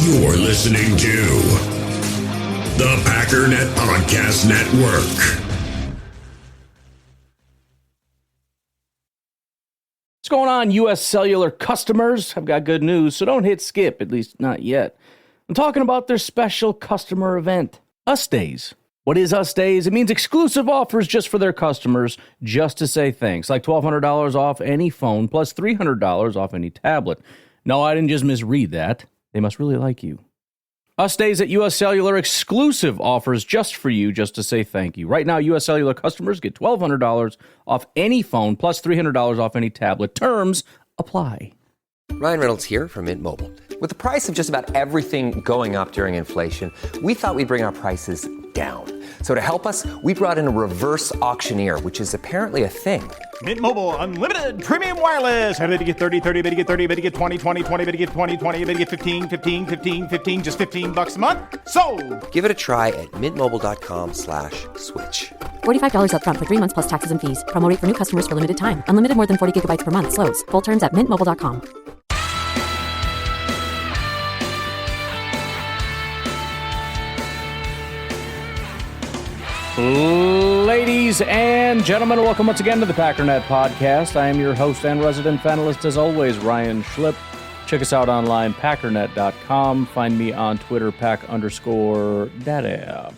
You're listening to the Packernet Podcast Network. What's going on, U.S. Cellular customers? I've got good news, so don't hit skip, at least not yet. I'm talking about their special customer event, Us Days. What is Us Days? It means exclusive offers just for their customers, just to say thanks, like $1,200 off any phone, plus $300 off any tablet. No, I didn't just misread that. They must really like you. Us Days at U.S. Cellular, exclusive offers just for you, just to say thank you. Right now, U.S. Cellular customers get $1,200 off any phone, plus $300 off any tablet. Terms apply. Ryan Reynolds here from Mint Mobile. With the price of just about everything going up during inflation, we thought we'd bring our prices down. So to help us, we brought in a reverse auctioneer, which is apparently a thing. Mint Mobile Unlimited Premium Wireless. How to get 30, 30, bit to get 30, bit to get 20, 20, 20, bit to get 20, 20, bit to get 15, 15, 15, 15, just $15 a month? Sold! Give it a try at mintmobile.com/switch. $45 up front for 3 months plus taxes and fees. Promo rate for new customers for limited time. Unlimited more than 40 gigabytes per month. Slows full terms at mintmobile.com. Ladies and gentlemen, welcome once again to the Packernet Podcast. I am your host and resident fanalist, as always, Ryan Schlipp. Check us out online, packernet.com. Find me on Twitter, pack_daddy.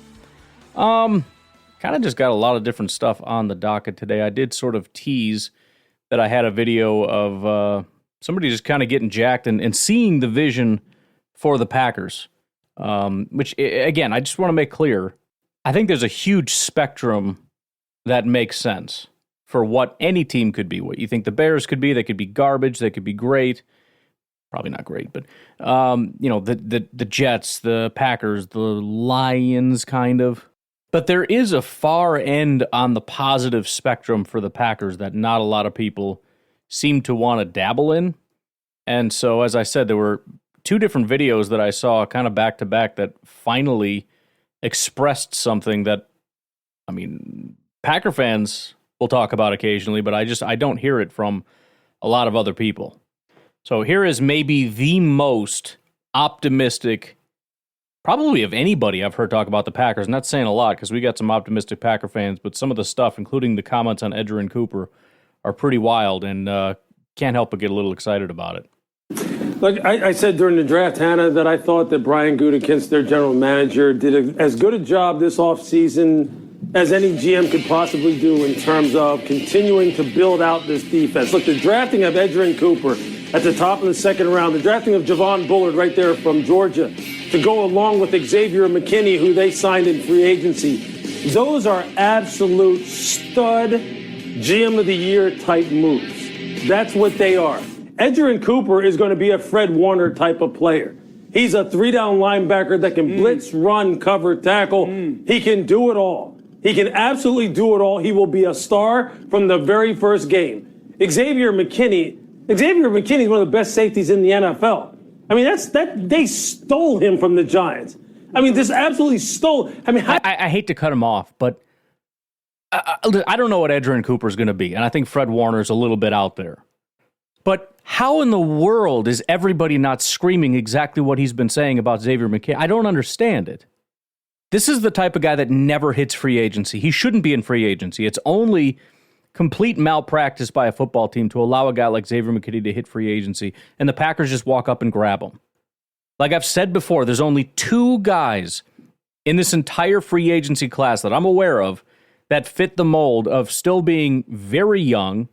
Kind of just got a lot of different stuff on the docket today. I did sort of tease that I had a video of somebody just kind of getting jacked and seeing the vision for the Packers. Which, again, I just want to make clear, I think there's a huge spectrum that makes sense for what any team could be. What you think the Bears could be, they could be garbage, they could be great. Probably not great, but the Jets, the Packers, the Lions, kind of. But there is a far end on the positive spectrum for the Packers that not a lot of people seem to want to dabble in. And so, as I said, there were two different videos that I saw kind of back to back that finally expressed something that, I mean, Packer fans will talk about occasionally, but I don't hear it from a lot of other people. So here is maybe the most optimistic, probably of anybody I've heard talk about the Packers. Not saying a lot because we got some optimistic Packer fans, but some of the stuff, including the comments on Edgerrin Cooper, are pretty wild, and can't help but get a little excited about it. Look, I said during the draft, Hannah, that I thought that Brian Gutekunst, their general manager, did as good a job this offseason as any GM could possibly do in terms of continuing to build out this defense. Look, the drafting of Edgerrin Cooper at the top of the second round, the drafting of Javon Bullard right there from Georgia to go along with Xavier and McKinney, who they signed in free agency, those are absolute stud GM of the year type moves. That's what they are. Edgerrin Cooper is going to be a Fred Warner type of player. He's a three-down linebacker that can blitz, run, cover, tackle. He can do it all. He can absolutely do it all. He will be a star from the very first game. Xavier McKinney is one of the best safeties in the NFL. I mean, they stole him from the Giants. I mean, this absolutely stole. I mean, I hate to cut him off, but I don't know what Edgerrin Cooper is going to be, and I think Fred Warner is a little bit out there. But how in the world is everybody not screaming exactly what he's been saying about Xavier McKinney? I don't understand it. This is the type of guy that never hits free agency. He shouldn't be in free agency. It's only complete malpractice by a football team to allow a guy like Xavier McKinney to hit free agency, and the Packers just walk up and grab him. Like I've said before, there's only two guys in this entire free agency class that I'm aware of that fit the mold of still being very young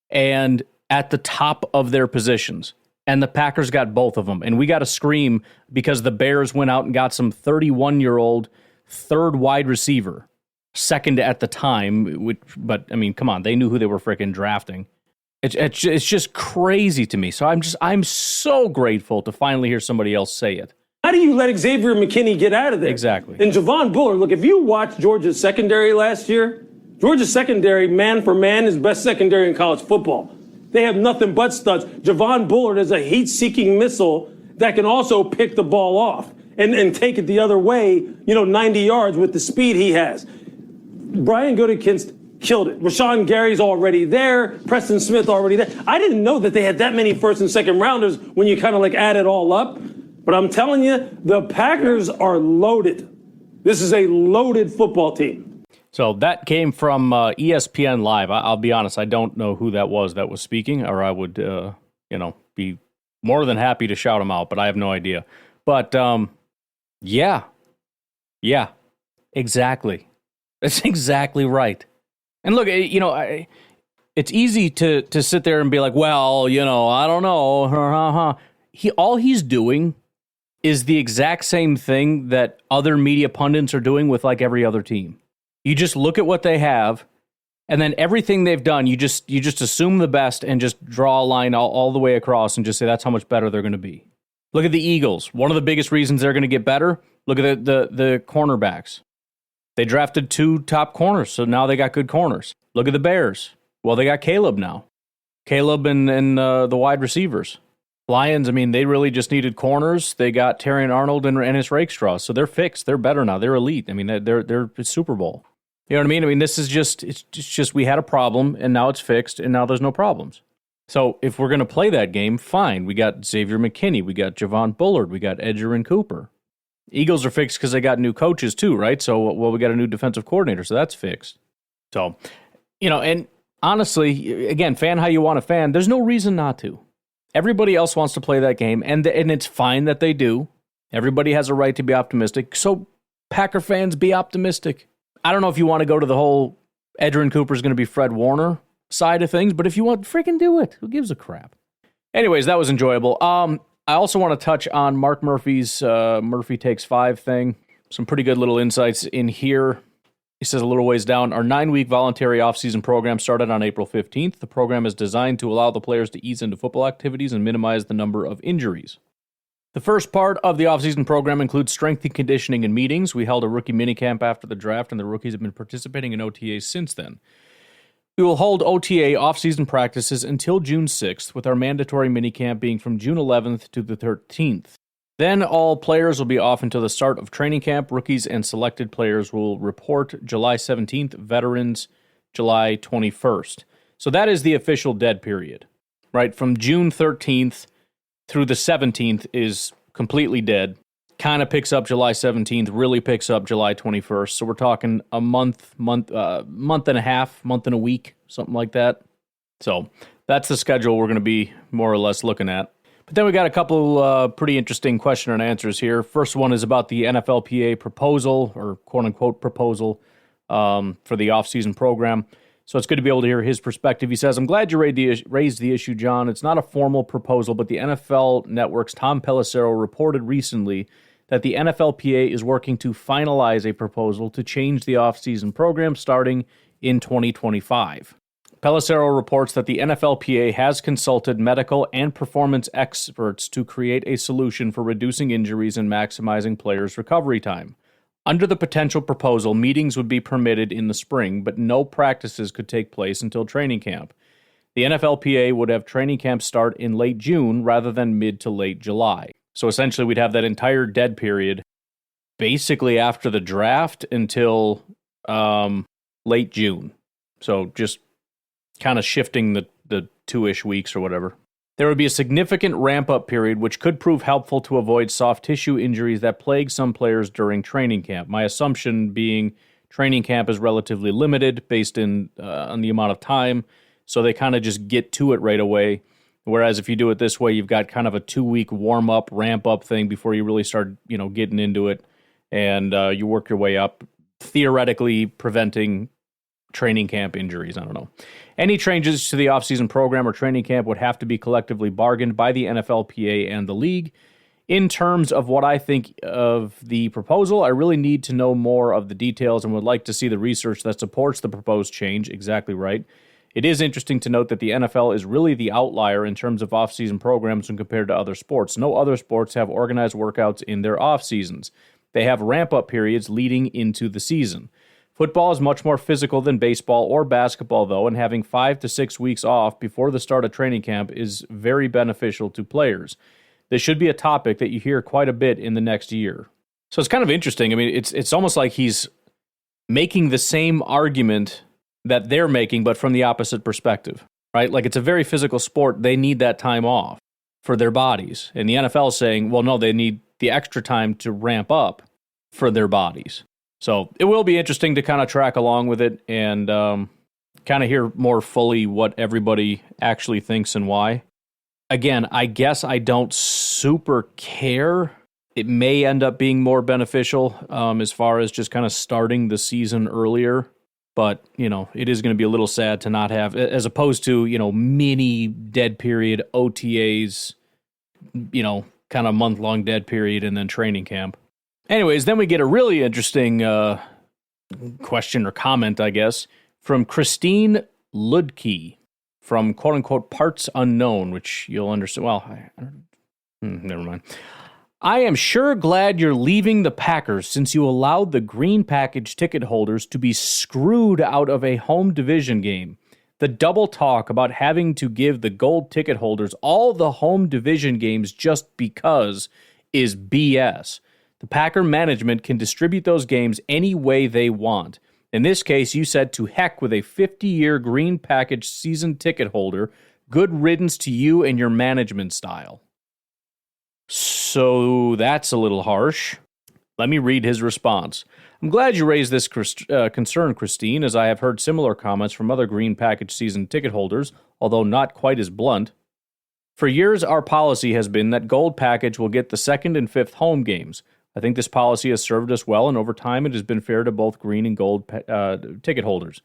and at the top of their positions. And the Packers got both of them. And we got to scream because the Bears went out and got some 31-year-old third wide receiver, second at the time. But, I mean, come on, they knew who they were freaking drafting. It's just crazy to me. So I'm so grateful to finally hear somebody else say it. How do you let Xavier McKinney get out of there? Exactly. And Javon Bullard, look, if you watched Georgia's secondary last year, Georgia's secondary, man for man, is best secondary in college football. They have nothing but studs. Javon Bullard is a heat-seeking missile that can also pick the ball off and take it the other way, 90 yards with the speed he has. Brian Gutekunst killed it. Rashawn Gary's already there. Preston Smith already there. I didn't know that they had that many first and second rounders when you kind of add it all up. But I'm telling you, the Packers are loaded. This is a loaded football team. So that came from ESPN Live. I'll be honest, I don't know who that was speaking, or I would, be more than happy to shout him out, but I have no idea. But, yeah, exactly. That's exactly right. And look, it's easy to sit there and be like, well, I don't know. All he's doing is the exact same thing that other media pundits are doing with like every other team. You just look at what they have, and then everything they've done, you just assume the best and just draw a line all the way across and just say that's how much better they're going to be. Look at the Eagles. One of the biggest reasons they're going to get better, look at the cornerbacks. They drafted 2 top corners, so now they got good corners. Look at the Bears. Well, they got Caleb now. Caleb and the wide receivers. Lions, they really just needed corners. They got Terrion Arnold and Ennis Rakestraw, so they're fixed. They're better now. They're elite. They're Super Bowl. You know what I mean? This is it's just we had a problem, and now it's fixed, and now there's no problems. So if we're going to play that game, fine. We got Xavier McKinney. We got Javon Bullard. We got Edgerrin Cooper. Eagles are fixed because they got new coaches too, right? So, we got a new defensive coordinator, so that's fixed. So, and honestly, again, fan how you want to fan. There's no reason not to. Everybody else wants to play that game, and it's fine that they do. Everybody has a right to be optimistic. So, Packer fans, be optimistic. I don't know if you want to go to the whole Edgerrin Cooper's going to be Fred Warner side of things, but if you want, freaking do it. Who gives a crap? Anyways, that was enjoyable. I also want to touch on Mark Murphy's Murphy Takes 5 thing. Some pretty good little insights in here. He says a little ways down, our 9-week voluntary offseason program started on April 15th. The program is designed to allow the players to ease into football activities and minimize the number of injuries. The first part of the offseason program includes strength and conditioning and meetings. We held a rookie minicamp after the draft, and the rookies have been participating in OTAs since then. We will hold OTA offseason practices until June 6th, with our mandatory minicamp being from June 11th to the 13th. Then all players will be off until the start of training camp. Rookies and selected players will report July 17th, veterans July 21st. So that is the official dead period, right? From June 13th through the 17th is completely dead. Kind of picks up July 17th, really picks up July 21st. So we're talking a month and a half, month and a week, something like that. So that's the schedule we're going to be more or less looking at. But then we got a couple pretty interesting question and answers here. First one is about the NFLPA proposal, or quote-unquote proposal, for the offseason program. So it's good to be able to hear his perspective. He says, I'm glad you raised the issue, John. It's not a formal proposal, but the NFL Network's Tom Pelissero reported recently that the NFLPA is working to finalize a proposal to change the offseason program starting in 2025. Pelissero reports that the NFLPA has consulted medical and performance experts to create a solution for reducing injuries and maximizing players' recovery time. Under the potential proposal, meetings would be permitted in the spring, but no practices could take place until training camp. The NFLPA would have training camp start in late June rather than mid to late July. So essentially, we'd have that entire dead period basically after the draft until late June. So just kind of shifting the 2-ish weeks or whatever. There would be a significant ramp-up period which could prove helpful to avoid soft tissue injuries that plague some players during training camp. My assumption being training camp is relatively limited based on the amount of time, so they kind of just get to it right away. Whereas if you do it this way, you've got kind of a 2-week warm-up, ramp-up thing before you really start, getting into it, and you work your way up, theoretically preventing training camp injuries. I don't know. Any changes to the offseason program or training camp would have to be collectively bargained by the NFLPA and the league. In terms of what I think of the proposal, I really need to know more of the details and would like to see the research that supports the proposed change. Exactly right. It is interesting to note that the NFL is really the outlier in terms of offseason programs when compared to other sports. No other sports have organized workouts in their off-seasons. They have ramp-up periods leading into the season. Football is much more physical than baseball or basketball, though, and having 5 to 6 weeks off before the start of training camp is very beneficial to players. This should be a topic that you hear quite a bit in the next year. So it's kind of interesting. It's almost like he's making the same argument that they're making, but from the opposite perspective, right? Like, it's a very physical sport. They need that time off. for their bodies. And the NFL is saying, well, no, they need the extra time to ramp up for their bodies. So it will be interesting to kind of track along with it and kind of hear more fully what everybody actually thinks and why. Again, I guess I don't super care. It may end up being more beneficial as far as just kind of starting the season earlier. But, it is going to be a little sad to not have, as opposed to, mini dead period, OTAs, kind of month-long dead period, and then training camp. Anyways, then we get a really interesting question or comment, I guess, from Christine Ludke from quote-unquote Parts Unknown, which you'll understand. Well, never mind. I am sure glad you're leaving the Packers since you allowed the green package ticket holders to be screwed out of a home division game. The double talk about having to give the gold ticket holders all the home division games just because is BS. The Packer management can distribute those games any way they want. In this case, you said to heck with a 50-year green package season ticket holder. Good riddance to you and your management style. So that's a little harsh. Let me read his response. I'm glad you raised this concern, Christine, as I have heard similar comments from other green package season ticket holders, although not quite as blunt. For years, our policy has been that gold package will get the second and fifth home games. I think this policy has served us well, and over time it has been fair to both green and gold ticket holders.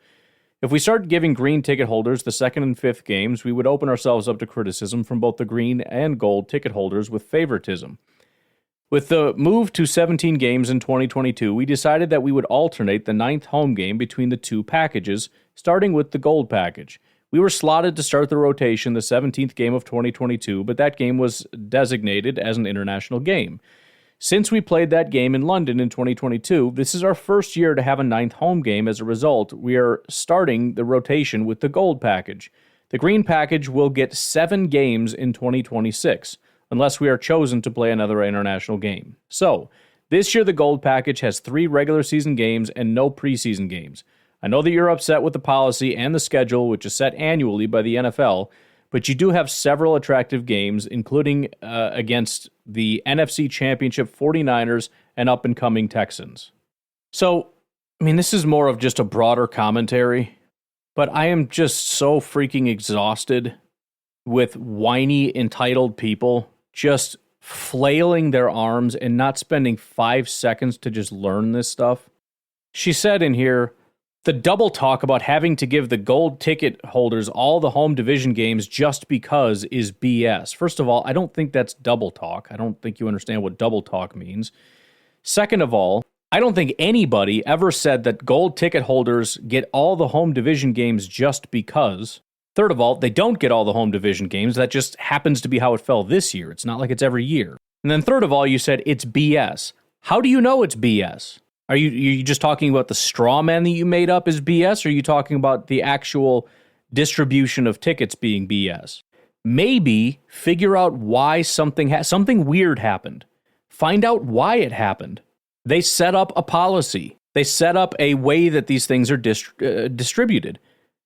If we start giving green ticket holders the second and fifth games, we would open ourselves up to criticism from both the green and gold ticket holders with favoritism. With the move to 17 games in 2022, we decided that we would alternate the ninth home game between the two packages, starting with the gold package. We were slotted to start the rotation the 17th game of 2022, but that game was designated as an international game. Since we played that game in London in 2022, this is our first year to have a ninth home game. As a result, we are starting the rotation with the gold package. The green package will get 7 games in 2026, unless we are chosen to play another international game. So, this year the gold package has 3 regular season games and no preseason games. I know that you're upset with the policy and the schedule, which is set annually by the NFL, but you do have several attractive games, including against the NFC Championship 49ers and up-and-coming Texans. So, this is more of just a broader commentary, but I am just so freaking exhausted with whiny, entitled people just flailing their arms and not spending 5 seconds to just learn this stuff. She said in here, the double talk about having to give the gold ticket holders all the home division games just because is BS. First of all, I don't think that's double talk. I don't think you understand what double talk means. Second of all, I don't think anybody ever said that gold ticket holders get all the home division games just because. Third of all, they don't get all the home division games. That just happens to be how it fell this year. It's not like it's every year. And then third of all, you said it's BS. How do you know it's BS? Are you just talking about the straw man that you made up is BS, or are you talking about the actual distribution of tickets being BS? Maybe figure out why something weird happened. Find out why it happened. They set up a policy. They set up a way that these things are distributed.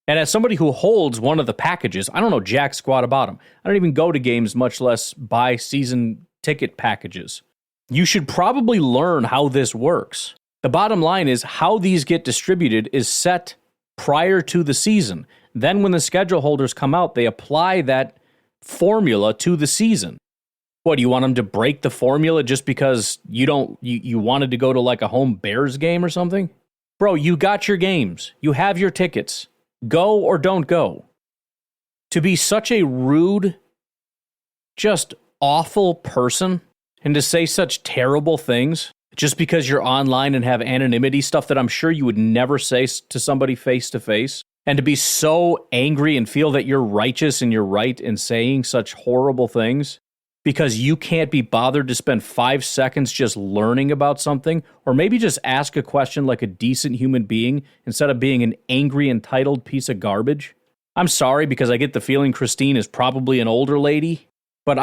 And as somebody who holds one of the packages, I don't know jack squat about them. I don't even go to games, much less buy season ticket packages. You should probably learn how this works. The bottom line is how these get distributed is set prior to the season. Then when the schedule holders come out, they apply that formula to the season. What, do you want them to break the formula just because you wanted to go to like a home Bears game or something? Bro, you got your games. You have your tickets. Go or don't go. To be such a rude, just awful person and to say such terrible things just because you're online and have anonymity, stuff that I'm sure you would never say to somebody face to face, and to be so angry and feel that you're righteous and you're right in saying such horrible things because you can't be bothered to spend 5 seconds just learning about something, or maybe just ask a question like a decent human being instead of being an angry, entitled piece of garbage. I'm sorry, because I get the feeling Christine is probably an older lady, but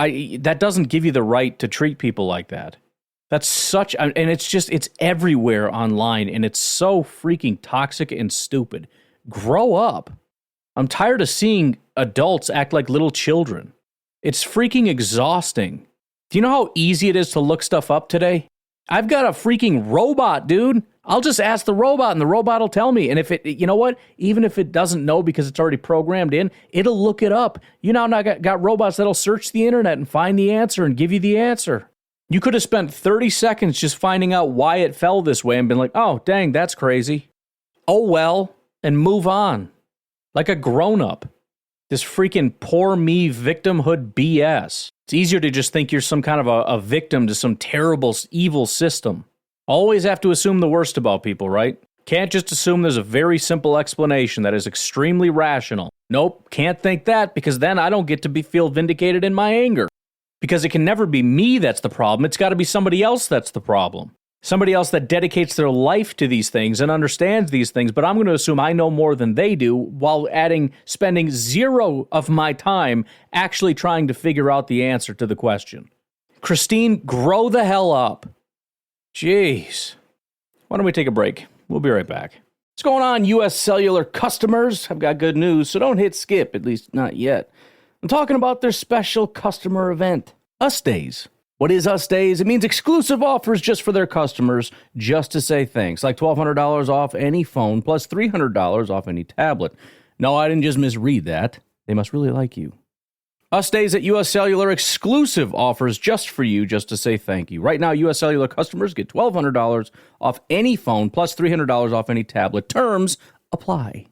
that doesn't give you the right to treat people like that. That's such, and it's everywhere online, and it's so freaking toxic and stupid. Grow up. I'm tired of seeing adults act like little children. It's freaking exhausting. Do you know how easy it is to look stuff up today? I've got a freaking robot, dude. I'll just ask the robot and the robot will tell me. And if it, you know what? Even if it doesn't know because it's already programmed in, it'll look it up. You now got robots that'll search the internet and find the answer and give you the answer. You could have spent 30 seconds just finding out why it fell this way and been like, oh, dang, that's crazy. Oh, well, and move on. Like a grown-up. This freaking poor me victimhood BS. It's easier to just think you're some kind of a victim to some terrible, evil system. Always have to assume the worst about people, right? Can't just assume there's a very simple explanation that is extremely rational. Nope, can't think that because then I don't get to feel vindicated in my anger. Because it can never be me that's the problem. It's got to be somebody else that's the problem. Somebody else that dedicates their life to these things and understands these things, but I'm going to assume I know more than they do while spending zero of my time actually trying to figure out the answer to the question. Christine, grow the hell up. Jeez. Why don't we take a break? We'll be right back. What's going on, U.S. Cellular customers? I've got good news, so don't hit skip, at least not yet. I'm talking about their special customer event, Us Days. What is Us Days? It means exclusive offers just for their customers, just to say thanks, like $1,200 off any phone, plus $300 off any tablet. No, I didn't just misread that. They must really like you. Us Days at U.S. Cellular, exclusive offers just for you, just to say thank you. Right now, U.S. Cellular customers get $1,200 off any phone, plus $300 off any tablet. Terms apply.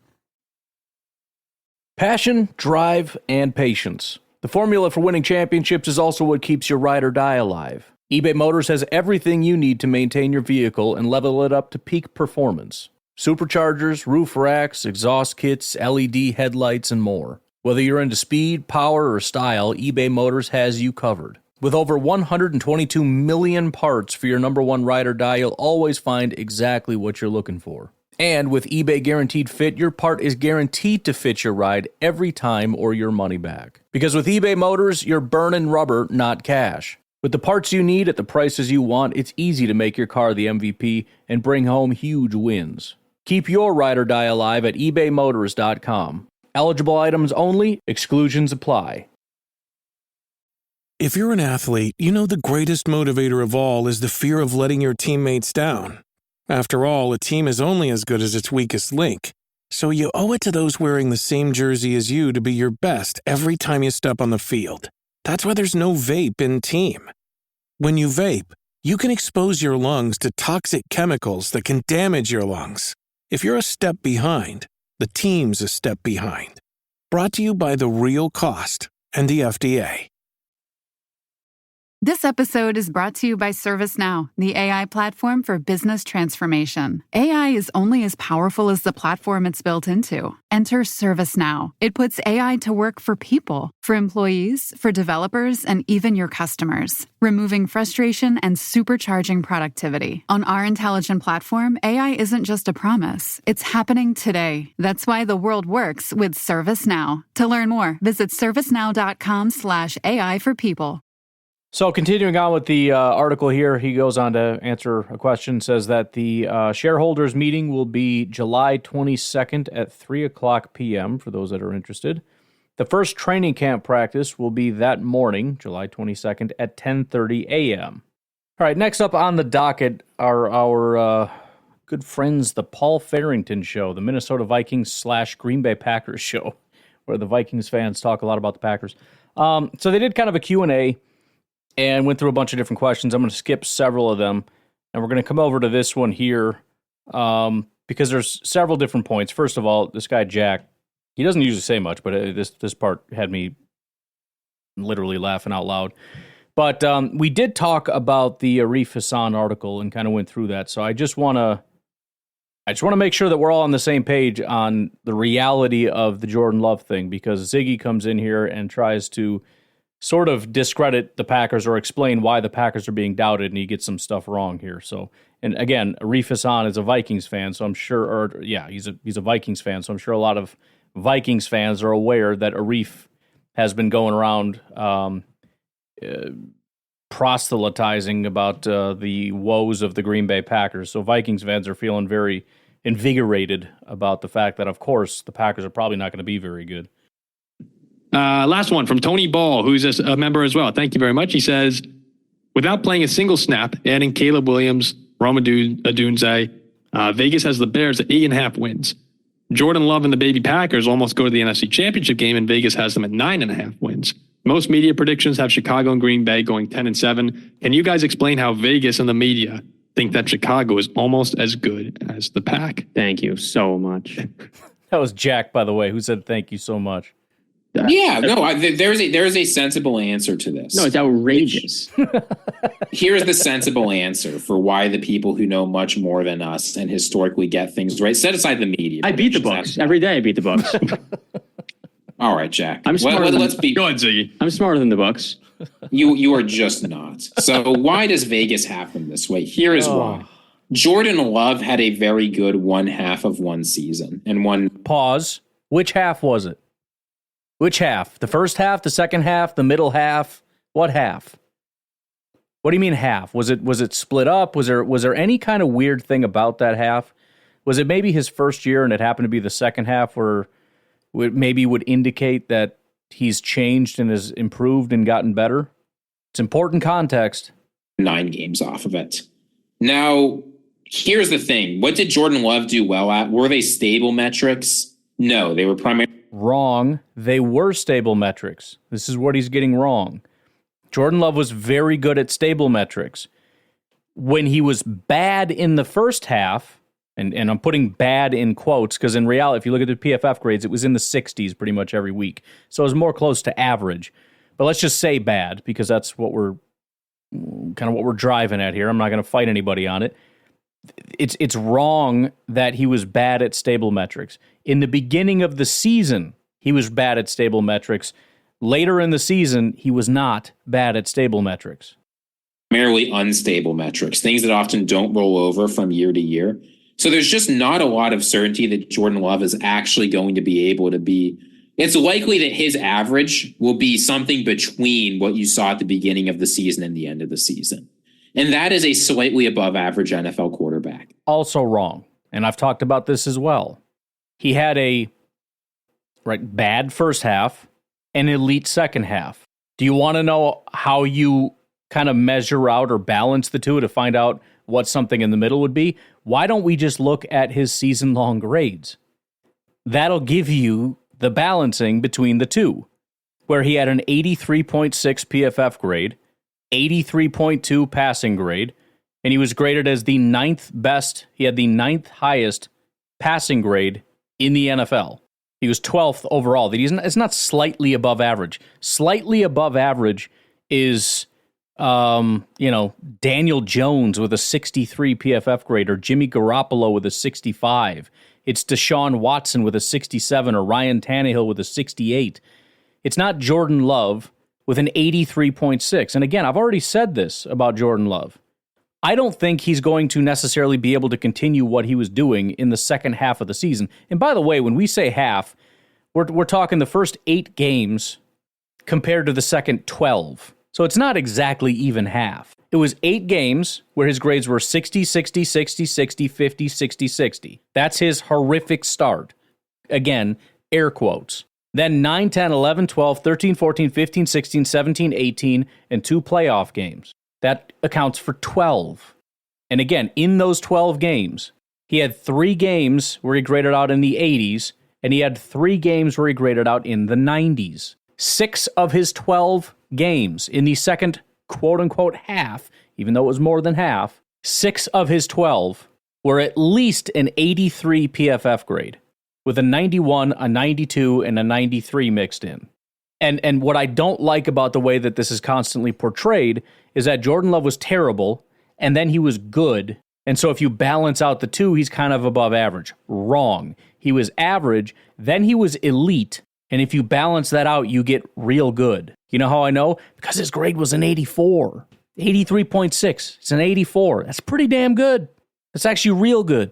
Passion, drive, and patience. The formula for winning championships is also what keeps your ride or die alive. eBay Motors has everything you need to maintain your vehicle and level it up to peak performance. Superchargers, roof racks, exhaust kits, LED headlights, and more. Whether you're into speed, power, or style, eBay Motors has you covered. With over 122 million parts for your number one ride or die, you'll always find exactly what you're looking for. And with eBay Guaranteed Fit, your part is guaranteed to fit your ride every time or your money back. Because with eBay Motors, you're burning rubber, not cash. With the parts you need at the prices you want, it's easy to make your car the MVP and bring home huge wins. Keep your ride or die alive at ebaymotors.com. Eligible items only, exclusions apply. If you're an athlete, you know the greatest motivator of all is the fear of letting your teammates down. After all, a team is only as good as its weakest link. So you owe it to those wearing the same jersey as you to be your best every time you step on the field. That's why there's no vape in team. When you vape, you can expose your lungs to toxic chemicals that can damage your lungs. If you're a step behind, the team's a step behind. Brought to you by The Real Cost and the FDA. This episode is brought to you by ServiceNow, the AI platform for business transformation. AI is only as powerful as the platform it's built into. Enter ServiceNow. It puts AI to work for people, for employees, for developers, and even your customers, removing frustration and supercharging productivity. On our intelligent platform, AI isn't just a promise. It's happening today. That's why the world works with ServiceNow. To learn more, visit servicenow.com/AI for people. So continuing on with the article here, he goes on to answer a question, says that the shareholders meeting will be July 22nd at 3 o'clock p.m. for those that are interested. The first training camp practice will be that morning, July 22nd at 10:30 a.m. All right, next up on the docket are our good friends, the Paul Farrington Show, the Minnesota Vikings / Green Bay Packers show, where the Vikings fans talk a lot about the Packers. So they did kind of a Q&A and went through a bunch of different questions. I'm going to skip several of them, and we're going to come over to this one here because there's several different points. First of all, this guy, Jack, he doesn't usually say much, but this part had me literally laughing out loud. But we did talk about the Arif Hassan article and kind of went through that. So I just want to make sure that we're all on the same page on the reality of the Jordan Love thing, because Ziggy comes in here and tries to sort of discredit the Packers or explain why the Packers are being doubted, and he gets some stuff wrong here. So, and again, Arif Hassan is a Vikings fan, so I'm sure, he's a Vikings fan, so I'm sure a lot of Vikings fans are aware that Arif has been going around proselytizing about the woes of the Green Bay Packers. So Vikings fans are feeling very invigorated about the fact that, of course, the Packers are probably not going to be very good. Last one from Tony Ball, who's a member as well. Thank you very much. He says, without playing a single snap, adding Caleb Williams, Rome Odunze, Vegas has the Bears at 8.5 wins. Jordan Love and the Baby Packers almost go to the NFC Championship game, and Vegas has them at 9.5 wins. Most media predictions have Chicago and Green Bay going 10-7. Can you guys explain how Vegas and the media think that Chicago is almost as good as the Pack? Thank you so much. That was Jack, by the way, who said thank you so much. Yeah, no, there's a sensible answer to this. No, it's outrageous. Here's the sensible answer for why the people who know much more than us and historically get things right. Set aside the media. I beat the Bucs. Every day I beat the Bucs. All right, Jack. I'm smarter let's be. Go ahead, Ziggy. I'm smarter than the Bucs. You are just not. So why does Vegas have them this way? Here is why. Jordan Love had a very good one half of one season and one. Pause. Which half was it? Which half? The first half, the second half, the middle half? What half? What do you mean half? Was it split up? Was there any kind of weird thing about that half? Was it maybe his first year and it happened to be the second half where it maybe would indicate that he's changed and has improved and gotten better? It's important context. 9 games off of it. Now, here's the thing. What did Jordan Love do well at? Were they stable metrics? No, they were primarily... Wrong. They were stable metrics. This is what he's getting wrong. Jordan Love was very good at stable metrics. When he was bad in the first half, and I'm putting bad in quotes, because in reality, if you look at the PFF grades, it was in the 60s pretty much every week. So it was more close to average. But let's just say bad, because that's what we're driving at here. I'm not going to fight anybody on it. It's wrong that he was bad at stable metrics. In the beginning of the season, he was bad at stable metrics. Later in the season, he was not bad at stable metrics. Primarily unstable metrics, things that often don't roll over from year to year. So there's just not a lot of certainty that Jordan Love is actually going to be able to be. It's likely that his average will be something between what you saw at the beginning of the season and the end of the season. And that is a slightly above average NFL quarterback. Also wrong. And I've talked about this as well. He had a bad first half, an elite second half. Do you want to know how you kind of measure out or balance the two to find out what something in the middle would be? Why don't we just look at his season-long grades? That'll give you the balancing between the two, where he had an 83.6 PFF grade, 83.2 passing grade, and he was graded as the 9th best. He had the 9th highest passing grade in the NFL. He was 12th overall. It's not slightly above average. Slightly above average is, Daniel Jones with a 63 PFF grade or Jimmy Garoppolo with a 65. It's Deshaun Watson with a 67 or Ryan Tannehill with a 68. It's not Jordan Love with an 83.6. And again, I've already said this about Jordan Love. I don't think he's going to necessarily be able to continue what he was doing in the second half of the season. And by the way, when we say half, we're talking the first 8 games compared to the second 12. So it's not exactly even half. It was 8 games where his grades were 60, 60, 60, 60, 50, 60, 60. That's his horrific start. Again, air quotes. Then 9, 10, 11, 12, 13, 14, 15, 16, 17, 18, and 2 playoff games. That accounts for 12. And again, in those 12 games, he had 3 games where he graded out in the 80s, and he had 3 games where he graded out in the 90s. 6 of his 12 games in the second quote-unquote half, even though it was more than half, 6 of his 12 were at least an 83 PFF grade, with a 91, a 92, and a 93 mixed in. And what I don't like about the way that this is constantly portrayed is that Jordan Love was terrible, and then he was good. And so if you balance out the two, he's kind of above average. Wrong. He was average, then he was elite, and if you balance that out, you get real good. You know how I know? Because his grade was an 84. 83.6. It's an 84. That's pretty damn good. That's actually real good.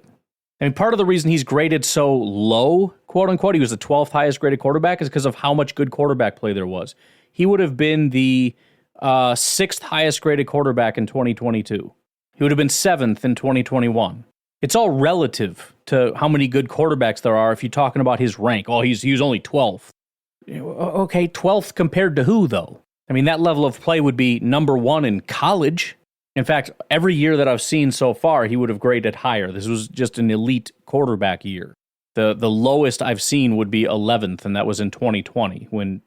I mean, part of the reason he's graded so low, quote unquote, he was the 12th highest graded quarterback, is because of how much good quarterback play there was. He would have been the 6th highest graded quarterback in 2022. He would have been 7th in 2021. It's all relative to how many good quarterbacks there are if you're talking about his rank. Oh, he's only 12th. Okay, 12th compared to who, though? I mean, that level of play would be number 1 in college. In fact, every year that I've seen so far, he would have graded higher. This was just an elite quarterback year. The lowest I've seen would be 11th, and that was in 2020 when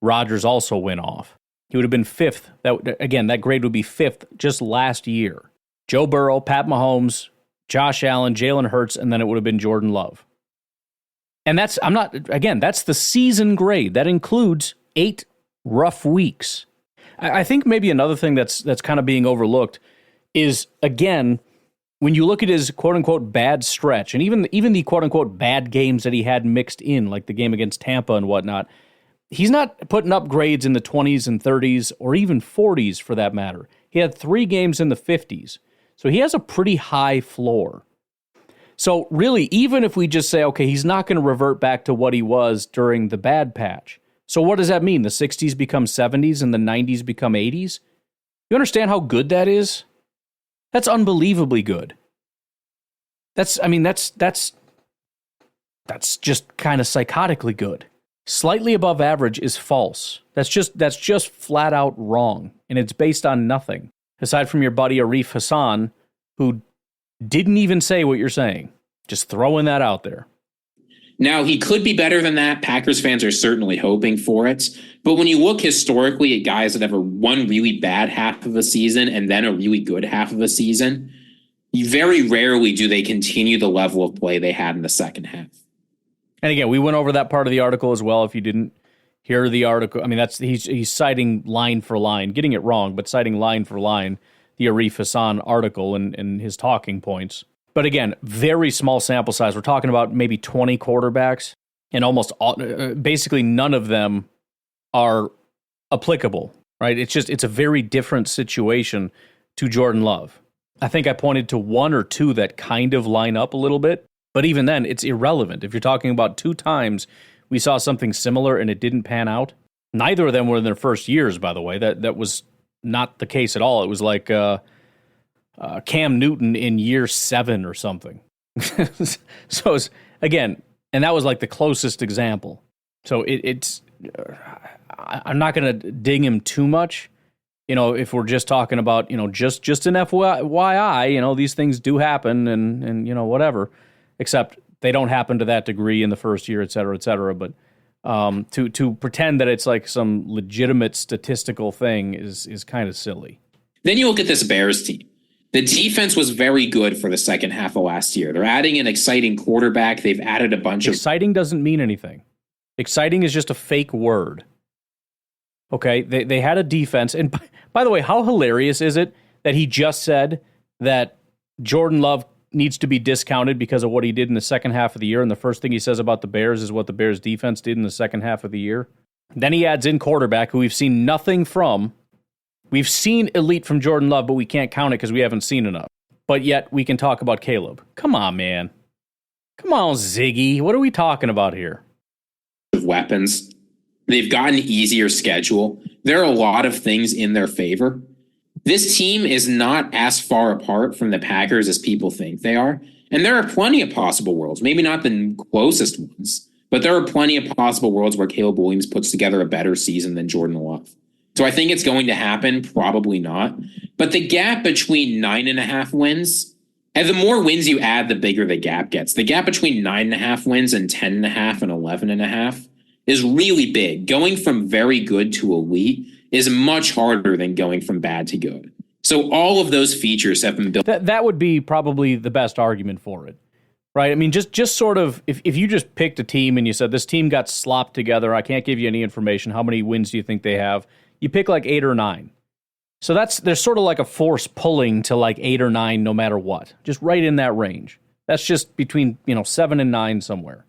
Rodgers also went off. He would have been 5th. That grade would be 5th just last year. Joe Burrow, Pat Mahomes, Josh Allen, Jalen Hurts, and then it would have been Jordan Love. And that's the season grade. That includes 8 rough weeks. I think maybe another thing that's kind of being overlooked is, again, when you look at his quote-unquote bad stretch, and even the quote-unquote bad games that he had mixed in, like the game against Tampa and whatnot, he's not putting up grades in the 20s and 30s or even 40s for that matter. He had 3 games in the 50s. So he has a pretty high floor. So really, even if we just say, okay, he's not going to revert back to what he was during the bad patch. So what does that mean? The 60s become 70s and the 90s become 80s? You understand how good that is? That's unbelievably good. That's just kind of psychotically good. Slightly above average is false. That's just flat out wrong, and it's based on nothing. Aside from your buddy Arif Hassan, who didn't even say what you're saying. Just throwing that out there. Now, he could be better than that. Packers fans are certainly hoping for it. But when you look historically at guys that have one really bad half of a season and then a really good half of a season, very rarely do they continue the level of play they had in the second half. And again, we went over that part of the article as well. If you didn't hear the article, I mean, he's citing line for line, getting it wrong, but citing line for line the Arif Hassan article and his talking points. But again, very small sample size. We're talking about maybe 20 quarterbacks, and almost basically none of them are applicable, right? It's a very different situation to Jordan Love. I think I pointed to 1 or 2 that kind of line up a little bit, but even then, it's irrelevant. If you're talking about 2 times we saw something similar and it didn't pan out, neither of them were in their first years, by the way. That was not the case at all. It was like Cam Newton in year 7 or something. So it's, again, and that was like the closest example. So I'm not going to ding him too much. If we're just talking about, just an FYI, these things do happen and whatever, except they don't happen to that degree in the first year, et cetera, et cetera. But to pretend that it's like some legitimate statistical thing is kind of silly. Then you look at this Bears team. The defense was very good for the second half of last year. They're adding an exciting quarterback. They've added a bunch of... Exciting doesn't mean anything. Exciting is just a fake word. Okay, they had a defense. And by the way, how hilarious is it that he just said that Jordan Love needs to be discounted because of what he did in the second half of the year, and the first thing he says about the Bears is what the Bears defense did in the second half of the year? Then he adds in quarterback, who we've seen nothing from. We've seen elite from Jordan Love, but we can't count it because we haven't seen enough. But yet we can talk about Caleb. Come on, man. Come on, Ziggy. What are we talking about here? Weapons. They've got an easier schedule. There are a lot of things in their favor. This team is not as far apart from the Packers as people think they are. And there are plenty of possible worlds, maybe not the closest ones, but there are plenty of possible worlds where Caleb Williams puts together a better season than Jordan Love. So I think it's going to happen, probably not. But the gap between 9.5 wins, and the more wins you add, the bigger the gap gets. The gap between 9.5 wins and 10.5 and 11.5 is really big. Going from very good to elite is much harder than going from bad to good. So all of those features have been built. That would be probably the best argument for it, right? I mean, just sort of, if you just picked a team and you said, this team got slopped together, I can't give you any information, how many wins do you think they have? You pick like 8 or 9. So there's sort of like a force pulling to like 8 or 9 no matter what. Just right in that range. That's just between 7 and 9 somewhere.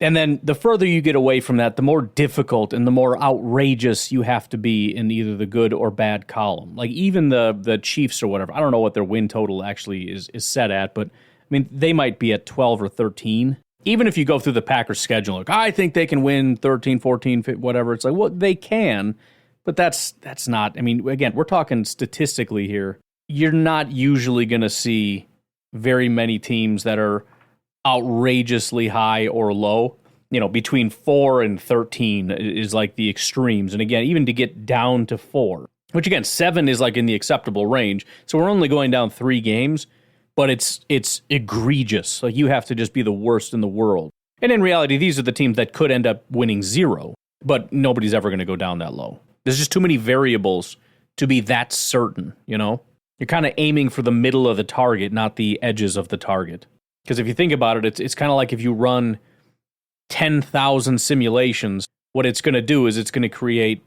And then the further you get away from that, the more difficult and the more outrageous you have to be in either the good or bad column. Like even the Chiefs or whatever, I don't know what their win total actually is set at, but I mean, they might be at 12 or 13. Even if you go through the Packers schedule, like, I think they can win 13, 14, whatever. It's like, well, they can, but that's not, I mean, again, we're talking statistically here. You're not usually going to see very many teams that are outrageously high or low. between 4 and 13 is like the extremes. And again, even to get down to 4, which again, 7 is like in the acceptable range. So we're only going down 3 games, but it's egregious. Like you have to just be the worst in the world. And in reality, these are the teams that could end up winning 0, but nobody's ever going to go down that low. There's just too many variables to be that certain, You're kind of aiming for the middle of the target, not the edges of the target. Because if you think about it, it's kind of like if you run 10,000 simulations, what it's going to do is it's going to create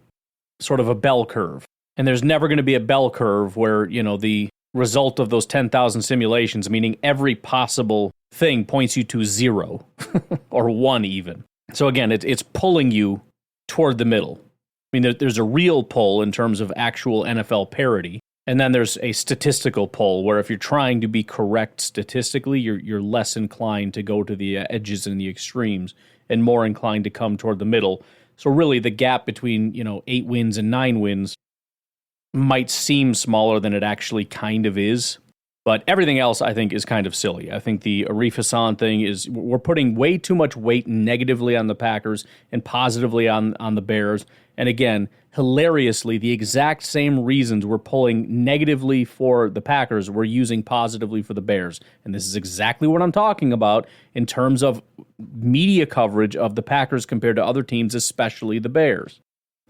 sort of a bell curve. And there's never going to be a bell curve where, the result of those 10,000 simulations, meaning every possible thing points you to 0 or 1 even. So again, it's pulling you toward the middle. I mean, there's a real pull in terms of actual NFL parity. And then there's a statistical pull where if you're trying to be correct statistically, you're less inclined to go to the edges and the extremes and more inclined to come toward the middle. So really the gap between, 8 wins and 9 wins might seem smaller than it actually kind of is. But everything else, I think, is kind of silly. I think the Arif Hassan thing is we're putting way too much weight negatively on the Packers and positively on the Bears. And again, hilariously, the exact same reasons we're pulling negatively for the Packers, we're using positively for the Bears. And this is exactly what I'm talking about in terms of media coverage of the Packers compared to other teams, especially the Bears.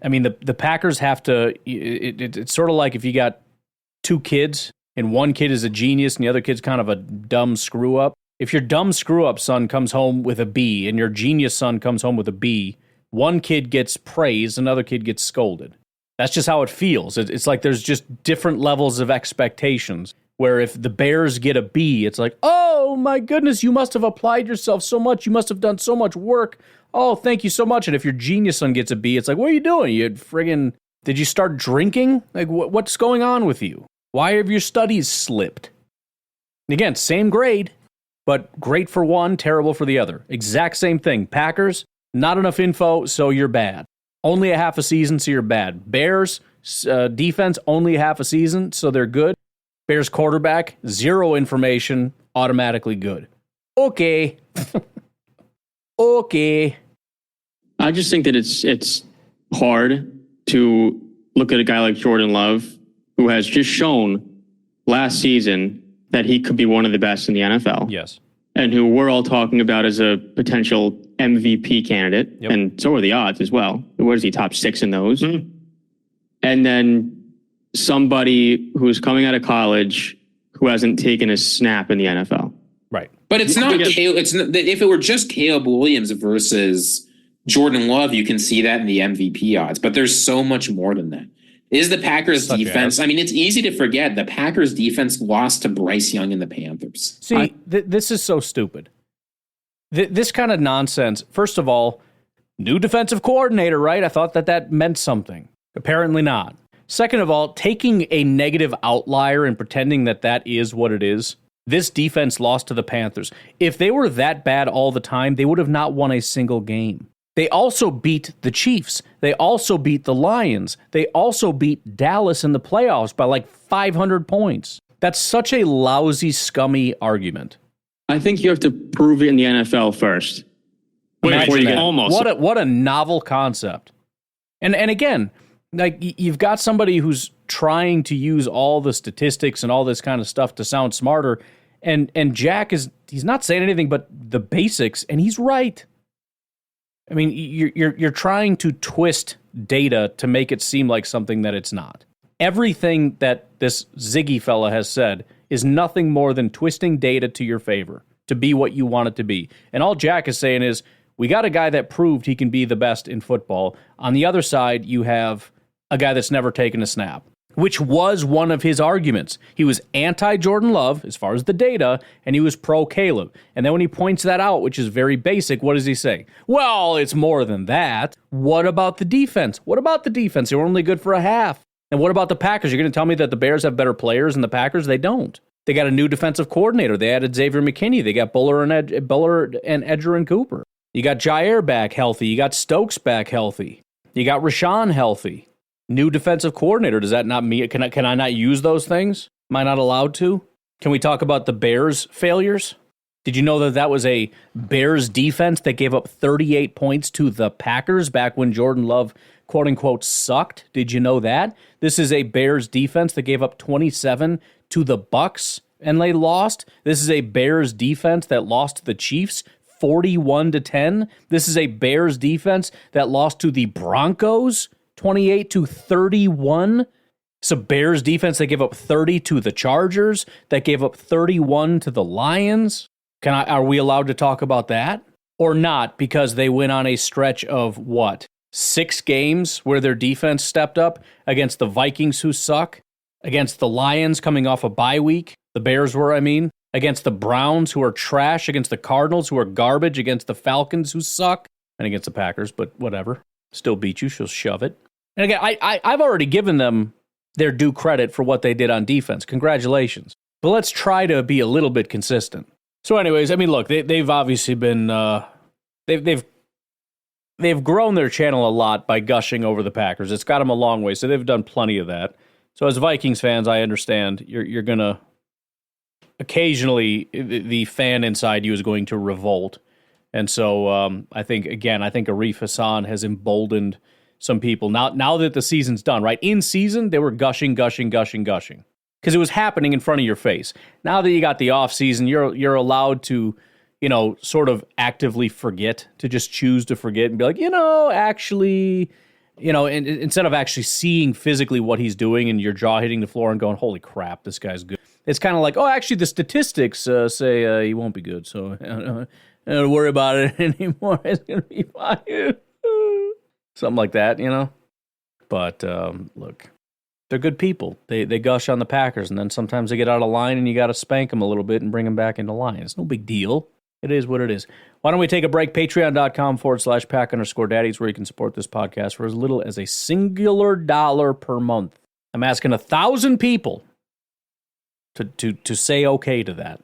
I mean, the Packers have to, it's sort of like if you got 2 kids, and one kid is a genius and the other kid's kind of a dumb screw-up. If your dumb screw-up son comes home with a B and your genius son comes home with a B, one kid gets praised, another kid gets scolded. That's just how it feels. It's like there's just different levels of expectations, where if the Bears get a B, it's like, oh my goodness, you must have applied yourself so much. You must have done so much work. Oh, thank you so much. And if your genius son gets a B, it's like, what are you doing? Did you start drinking? Like, what's going on with you? Why have your studies slipped? Again, same grade, but great for one, terrible for the other. Exact same thing. Packers, not enough info, so you're bad. Only a half a season, so you're bad. Bears, defense, only half a season, so they're good. Bears quarterback, 0 information, automatically good. Okay. Okay. I just think that it's hard to look at a guy like Jordan Love, who has just shown last season that he could be one of the best in the NFL. Yes. And who we're all talking about as a potential MVP candidate. Yep. And so are the odds as well. Where is he, top 6 in those? Mm-hmm. And then somebody who's coming out of college who hasn't taken a snap in the NFL. Right. But it's not Caleb. If it were just Caleb Williams versus Jordan Love, you can see that in the MVP odds. But there's so much more than that. Is the Packers defense? I mean, it's easy to forget the Packers defense lost to Bryce Young and the Panthers. See, this is so stupid. This kind of nonsense. First of all, new defensive coordinator, right? I thought that meant something. Apparently not. Second of all, taking a negative outlier and pretending that is what it is. This defense lost to the Panthers. If they were that bad all the time, they would have not won a single game. They also beat the Chiefs. They also beat the Lions. They also beat Dallas in the playoffs by like 500 points. That's such a lousy, scummy argument. I think you have to prove it in the NFL first. What a novel concept. And again, like you've got somebody who's trying to use all the statistics and all this kind of stuff to sound smarter. And Jack he's not saying anything but the basics, and he's right. I mean, you're trying to twist data to make it seem like something that it's not. Everything that this Ziggy fella has said is nothing more than twisting data to your favor, to be what you want it to be. And all Jack is saying is, we got a guy that proved he can be the best in football. On the other side, you have a guy that's never taken a snap, which was one of his arguments. He was anti-Jordan Love as far as the data, and he was pro-Caleb. And then when he points that out, which is very basic, what does he say? Well, it's more than that. What about the defense? What about the defense? They were only good for a half. And what about the Packers? You're going to tell me that the Bears have better players than the Packers? They don't. They got a new defensive coordinator. They added Xavier McKinney. They got Bullard and Edgerrin Cooper. You got Jair back healthy. You got Stokes back healthy. You got Rashawn healthy. New defensive coordinator. Does that not mean, can I not use those things? Am I not allowed to? Can we talk about the Bears' failures? Did you know that that was a Bears defense that gave up 38 points to the Packers back when Jordan Love, quote-unquote, sucked? Did you know that? This is a Bears defense that gave up 27 to the Bucks and they lost. This is a Bears defense that lost to the Chiefs 41-10. This is a Bears defense that lost to the Broncos 28-31. It's a Bears defense that gave up 30 to the Chargers, that gave up 31 to the Lions. Are we allowed to talk about that? Or not, because they went on a stretch of, what, 6 games where their defense stepped up against the Vikings who suck, against the Lions coming off a bye week, the Bears were, against the Browns who are trash, against the Cardinals who are garbage, against the Falcons who suck, and against the Packers, but whatever. Still beat you, she'll shove it. And again, I've already given them their due credit for what they did on defense. Congratulations. But let's try to be a little bit consistent. So anyways, look, they've obviously been, they've grown their channel a lot by gushing over the Packers. It's got them a long way, so they've done plenty of that. So as Vikings fans, I understand you're going to, occasionally the fan inside you is going to revolt. And so I think Arif Hassan has emboldened some people. Now that the season's done, right? In season, they were gushing. Because it was happening in front of your face. Now that you got the offseason, you're allowed to, sort of actively forget, to just choose to forget and be like, actually, and instead of actually seeing physically what he's doing and your jaw hitting the floor and going, holy crap, this guy's good. It's kind of like, actually, the statistics say he won't be good, so I don't worry about it anymore. It's going to be fine. Something like that, But, look. They're good people. They gush on the Packers, and then sometimes they get out of line, and you got to spank them a little bit and bring them back into line. It's no big deal. It is what it is. Why don't we take a break? Patreon.com/Pack_Daddies, where you can support this podcast for as little as a singular dollar per month. I'm asking 1,000 people to say okay to that.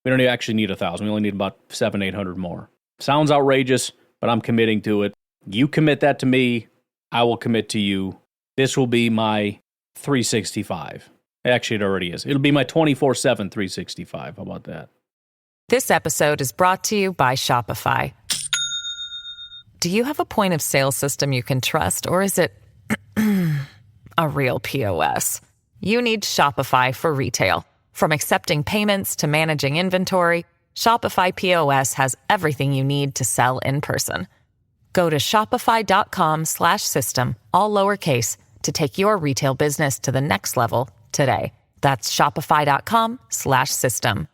We don't actually need 1,000. We only need about 700-800 more. Sounds outrageous, but I'm committing to it. You commit that to me, I will commit to you. This will be my 365. Actually, it already is. It'll be my 24/7 365. How about that? This episode is brought to you by Shopify. Do you have a point of sale system you can trust, or is it a real POS? You need Shopify for retail. From accepting payments to managing inventory, Shopify POS has everything you need to sell in person. Go to shopify.com/system, all lowercase, to take your retail business to the next level today. That's shopify.com/system.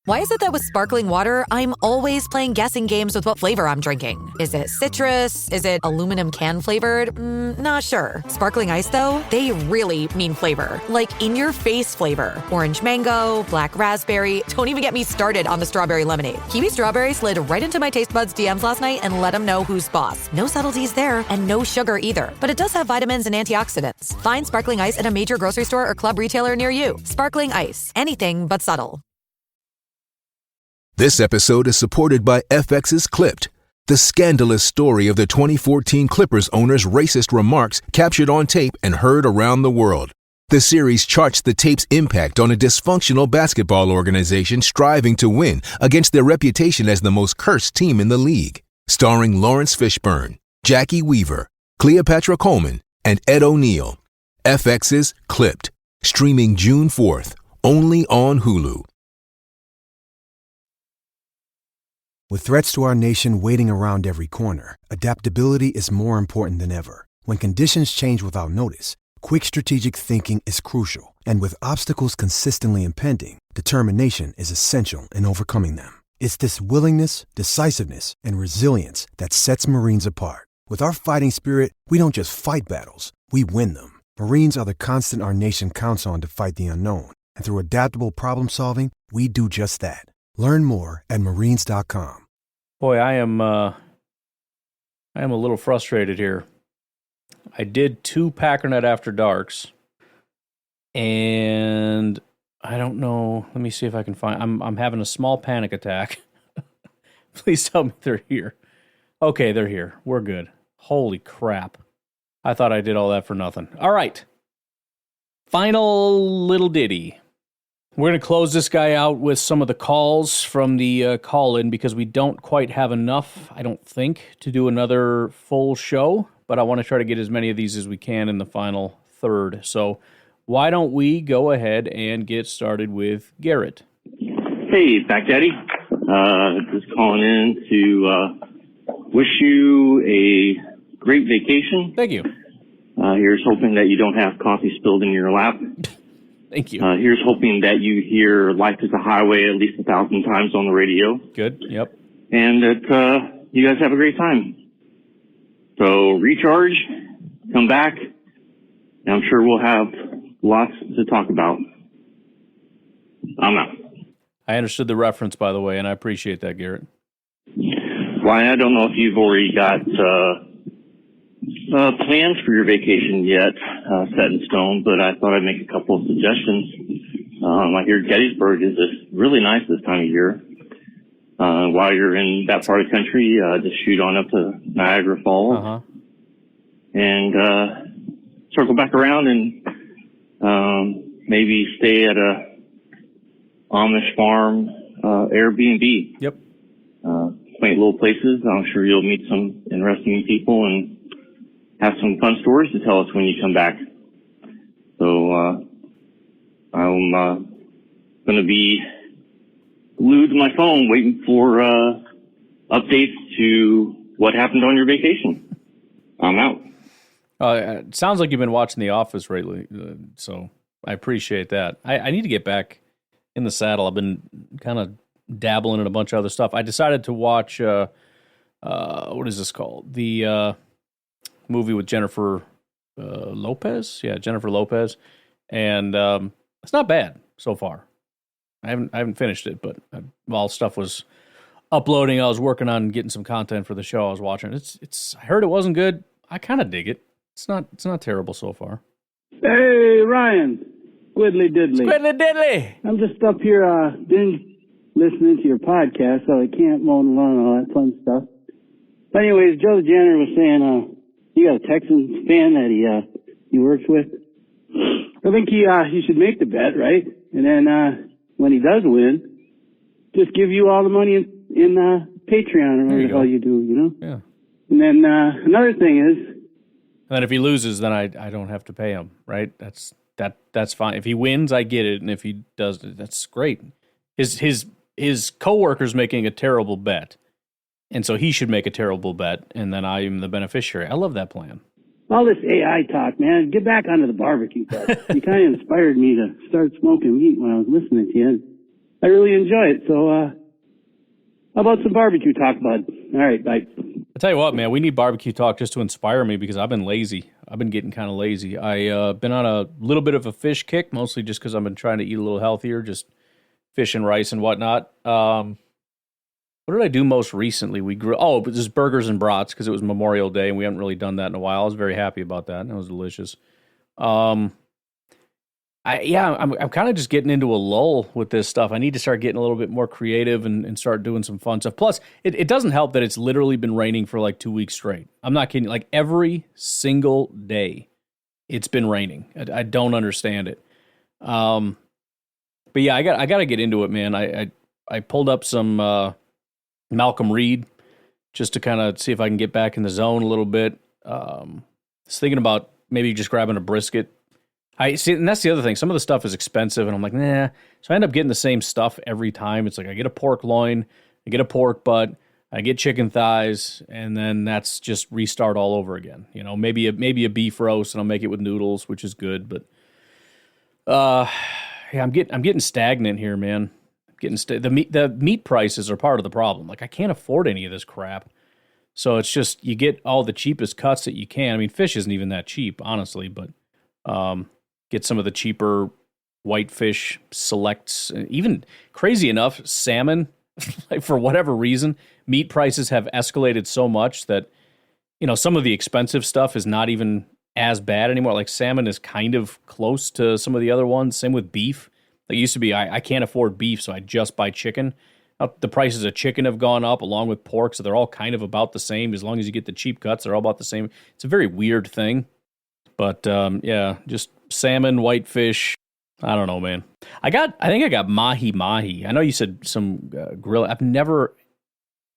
Why is it that with sparkling water, I'm always playing guessing games with what flavor I'm drinking? Is it citrus? Is it aluminum can flavored? Not sure. Sparkling ice, though, they really mean flavor. Like in-your-face flavor. Orange mango, black raspberry. Don't even get me started on the strawberry lemonade. Kiwi Strawberry slid right into my taste buds DMs last night and let them know who's boss. No subtleties there, and no sugar either. But it does have vitamins and antioxidants. Find sparkling ice at a major grocery store or club retailer near you. Sparkling ice. Anything but subtle. This episode is supported by FX's Clipped, the scandalous story of the 2014 Clippers owner's racist remarks captured on tape and heard around the world. The series charts the tape's impact on a dysfunctional basketball organization striving to win against their reputation as the most cursed team in the league. Starring Lawrence Fishburne, Jackie Weaver, Cleopatra Coleman, and Ed O'Neill. FX's Clipped, streaming June 4th, only on Hulu. With threats to our nation waiting around every corner, adaptability is more important than ever. When conditions change without notice, quick strategic thinking is crucial. And with obstacles consistently impending, determination is essential in overcoming them. It's this willingness, decisiveness, and resilience that sets Marines apart. With our fighting spirit, we don't just fight battles, we win them. Marines are the constant our nation counts on to fight the unknown. And through adaptable problem solving, we do just that. Learn more at Marines.com. Boy, I am a little frustrated here. I did 2 Packernet After Darks, and I don't know. Let me see if I can find. I'm having a small panic attack. Please tell me they're here. Okay, they're here. We're good. Holy crap! I thought I did all that for nothing. All right. Final little ditty. We're going to close this guy out with some of the calls from the call-in because we don't quite have enough, I don't think, to do another full show, but I want to try to get as many of these as we can in the final third. So why don't we go ahead and get started with Garrett? Hey, Back Daddy. Just calling in to wish you a great vacation. Thank you. Here's hoping that you don't have coffee spilled in your lap. Thank you. Here's hoping that you hear Life is a Highway at least 1,000 times on the radio. Good, yep. And that you guys have a great time. So recharge, come back, and I'm sure we'll have lots to talk about. I'm out. I understood the reference, by the way, and I appreciate that, Garrett. Ryan, I don't know if you've already got plans for your vacation yet set in stone, but I thought I'd make a couple of suggestions. I hear Gettysburg is really nice this time of year. While you're in that part of the country, just shoot on up to Niagara Falls and circle back around and maybe stay at a Amish farm Airbnb. Yep. Quaint little places. I'm sure you'll meet some interesting people and have some fun stories to tell us when you come back. So I'm going to be glued to my phone waiting for updates to what happened on your vacation. I'm out. It sounds like you've been watching The Office lately, so I appreciate that. I need to get back in the saddle. I've been kind of dabbling in a bunch of other stuff. I decided to watch, what is this called? The movie with Jennifer Lopez. Yeah, Jennifer Lopez. And it's not bad so far. I haven't finished it, but while stuff was uploading, I was working on getting some content for the show I was watching. It's I heard it wasn't good. I kind of dig it. It's not terrible so far. Hey, Ryan. Squiddly diddly. Squiddly diddly. I'm just up here listening to your podcast, so I can't mow and run and all that fun stuff. But anyways, Joe Jenner was saying you got a Texans fan that he works with. I think he should make the bet, right? And then when he does win, just give you all the money in Patreon or whatever the hell you do, you know? Yeah. And then another thing is, and then if he loses, then I don't have to pay him, right? That's fine. If he wins, I get it, and if he does, that's great. His coworker's making a terrible bet, and so he should make a terrible bet, and then I am the beneficiary. I love that plan. All this AI talk, man, get back onto the barbecue talk. You kind of inspired me to start smoking meat when I was listening to you. I really enjoy it. So how about some barbecue talk, bud? All right, bye. I tell you what, man, we need barbecue talk just to inspire me because I've been lazy. I've been getting kind of lazy. I've been on a little bit of a fish kick, mostly just because I've been trying to eat a little healthier, just fish and rice and whatnot. What did I do most recently? But just burgers and brats because it was Memorial Day and we haven't really done that in a while. I was very happy about that. It was delicious. I'm kind of just getting into a lull with this stuff. I need to start getting a little bit more creative and start doing some fun stuff. Plus, it doesn't help that it's literally been raining for like 2 weeks straight. I'm not kidding. Like every single day, it's been raining. I don't understand it. But yeah, I got to get into it, man. I pulled up some Malcolm Reed just to kind of see if I can get back in the zone a little bit. I was thinking about maybe just grabbing a brisket. I see, and that's the other thing. Some of the stuff is expensive, and I'm like, nah. So I end up getting the same stuff every time. It's like I get a pork loin, I get a pork butt, I get chicken thighs, and then that's just restart all over again. You know, maybe a beef roast, and I'll make it with noodles, which is good. But I'm getting stagnant here, man. The meat prices are part of the problem. Like I can't afford any of this crap. So it's just you get all the cheapest cuts that you can. I mean, fish isn't even that cheap, honestly, but get some of the cheaper whitefish selects. Even crazy enough, salmon, like for whatever reason, meat prices have escalated so much that, you know, some of the expensive stuff is not even as bad anymore. Like salmon is kind of close to some of the other ones. Same with beef. Like it used to be, I can't afford beef, so I just buy chicken. The prices of chicken have gone up along with pork, so they're all kind of about the same. As long as you get the cheap cuts, they're all about the same. It's a very weird thing. But, just salmon, whitefish, I don't know, man. I think I got mahi-mahi. I know you said some grill. I've never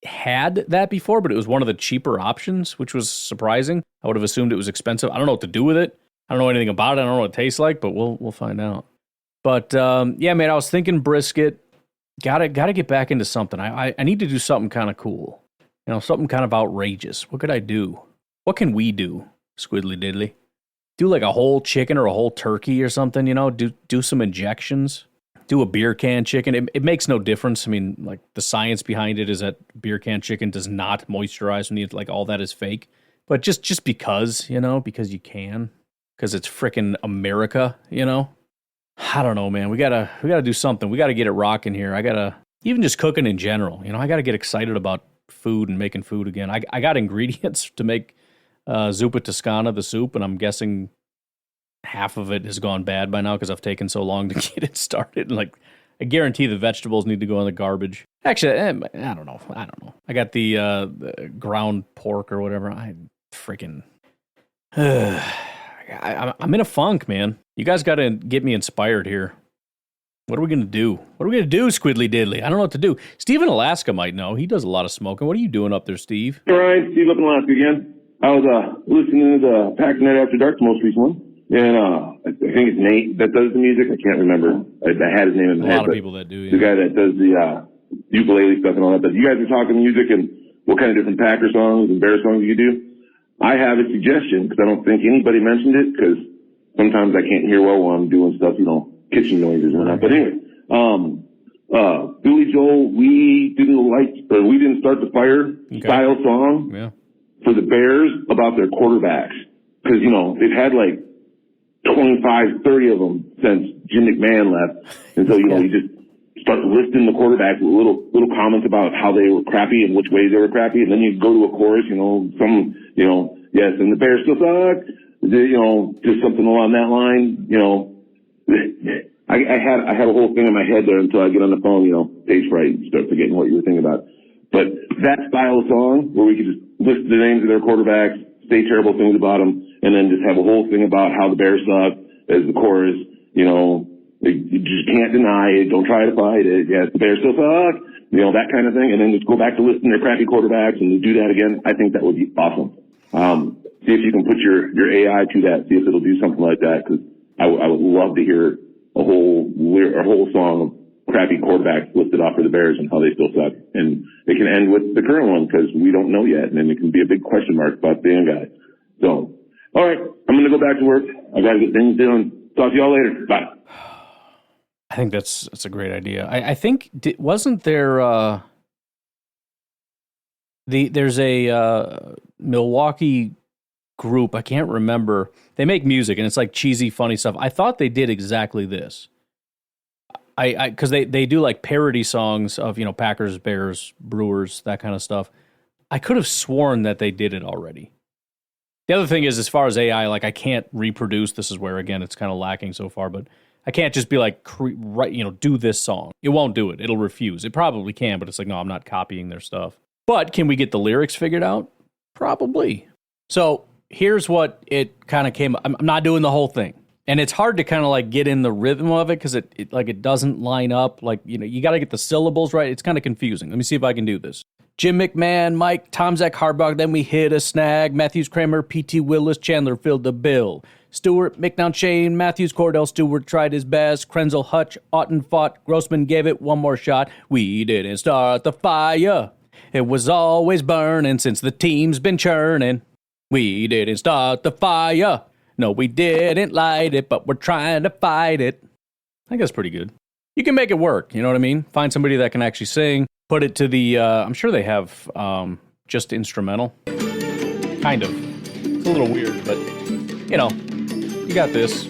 had that before, but it was one of the cheaper options, which was surprising. I would have assumed it was expensive. I don't know what to do with it. I don't know anything about it. I don't know what it tastes like, but we'll find out. But yeah, man, I was thinking brisket. Gotta get back into something. I need to do something kind of cool. You know, something kind of outrageous. What could I do? What can we do, Squiddly Diddly? Do like a whole chicken or a whole turkey or something, you know? Do some injections. Do a beer can chicken. It makes no difference. I mean, like the science behind it is that beer can chicken does not moisturize when you like all that is fake. But just because, you know, because you can. Because it's frickin' America, you know? I don't know, man. We gotta do something. We gotta get it rocking here. Even just cooking in general, you know, I gotta get excited about food and making food again. I got ingredients to make zuppa toscana, the soup, and I'm guessing half of it has gone bad by now because I've taken so long to get it started. And like, I guarantee the vegetables need to go in the garbage. Actually, I don't know. I got the ground pork or whatever. I'm in a funk, man. You guys got to get me inspired here. What are we going to do? What are we going to do, Squiddly Diddly? I don't know what to do. Steve in Alaska might know. He does a lot of smoking. What are you doing up there, Steve? All right, Steve up in Alaska again. I was listening to the Packernet After Dark, the most recent one. And I think it's Nate that does the music. I can't remember. I had his name in my head. A lot of people that do, yeah. The guy that does the ukulele stuff and all that. But you guys are talking music and what kind of different Packer songs and Bear songs you do. I have a suggestion because I don't think anybody mentioned it because sometimes I can't hear well while I'm doing stuff, you know, kitchen noises and whatnot. But anyway, Billy Joel, we didn't start the fire style song for the Bears about their quarterbacks. Because, you know, they've had like 25, 30 of them since Jim McMahon left. And so, you know, you just start listing the quarterbacks with little comments about how they were crappy and which ways they were crappy. And then you go to a chorus, you know, yes, and the Bears still suck. You know, just something along that line, you know. I had a whole thing in my head there until I get on the phone, you know, stage fright and start forgetting what you were thinking about. But that style of song where we could just list the names of their quarterbacks, say terrible things about them, and then just have a whole thing about how the Bears suck as the chorus, you know, you just can't deny it, don't try to fight it, yes, the Bears still suck, you know, that kind of thing, and then just go back to listing their crappy quarterbacks and do that again. I think that would be awesome. See if you can put your AI to that, see if it'll do something like that, because I would love to hear a whole song of crappy quarterbacks listed off for the Bears and how they still suck. And it can end with the current one because we don't know yet, and then it can be a big question mark about the young guy. So, all right, I'm going to go back to work. I got to get things done. Talk to y'all later. Bye. I think that's a great idea. I think, wasn't there, there's a Milwaukee group, I can't remember. They make music, and it's like cheesy, funny stuff. I thought they did exactly this. Because they do like parody songs of, you know, Packers, Bears, Brewers, that kind of stuff. I could have sworn that they did it already. The other thing is, as far as AI, like I can't reproduce. This is where, again, it's kind of lacking so far, but I can't just be like, do this song. It won't do it. It'll refuse. It probably can, but it's like, no, I'm not copying their stuff. But can we get the lyrics figured out? Probably. So here's what it kind of came. I'm not doing the whole thing. And it's hard to kind of like get in the rhythm of it because it doesn't line up. Like, you know, you got to get the syllables right. It's kind of confusing. Let me see if I can do this. Jim McMahon, Mike, Tom, Zach, Harbaugh, then we hit a snag. Matthews, Kramer, P.T. Willis, Chandler filled the bill. Stewart, McNown, Shane, Matthews, Cordell, Stewart tried his best. Krenzel, Hutch, Otten fought. Grossman gave it one more shot. We didn't start the fire. It was always burning since the team's been churning. We didn't start the fire. No, we didn't light it, but we're trying to fight it. I think that's pretty good. You can make it work, you know what I mean? Find somebody that can actually sing. Put it to the, I'm sure they have just instrumental. Kind of. It's a little weird, but, you know, you got this.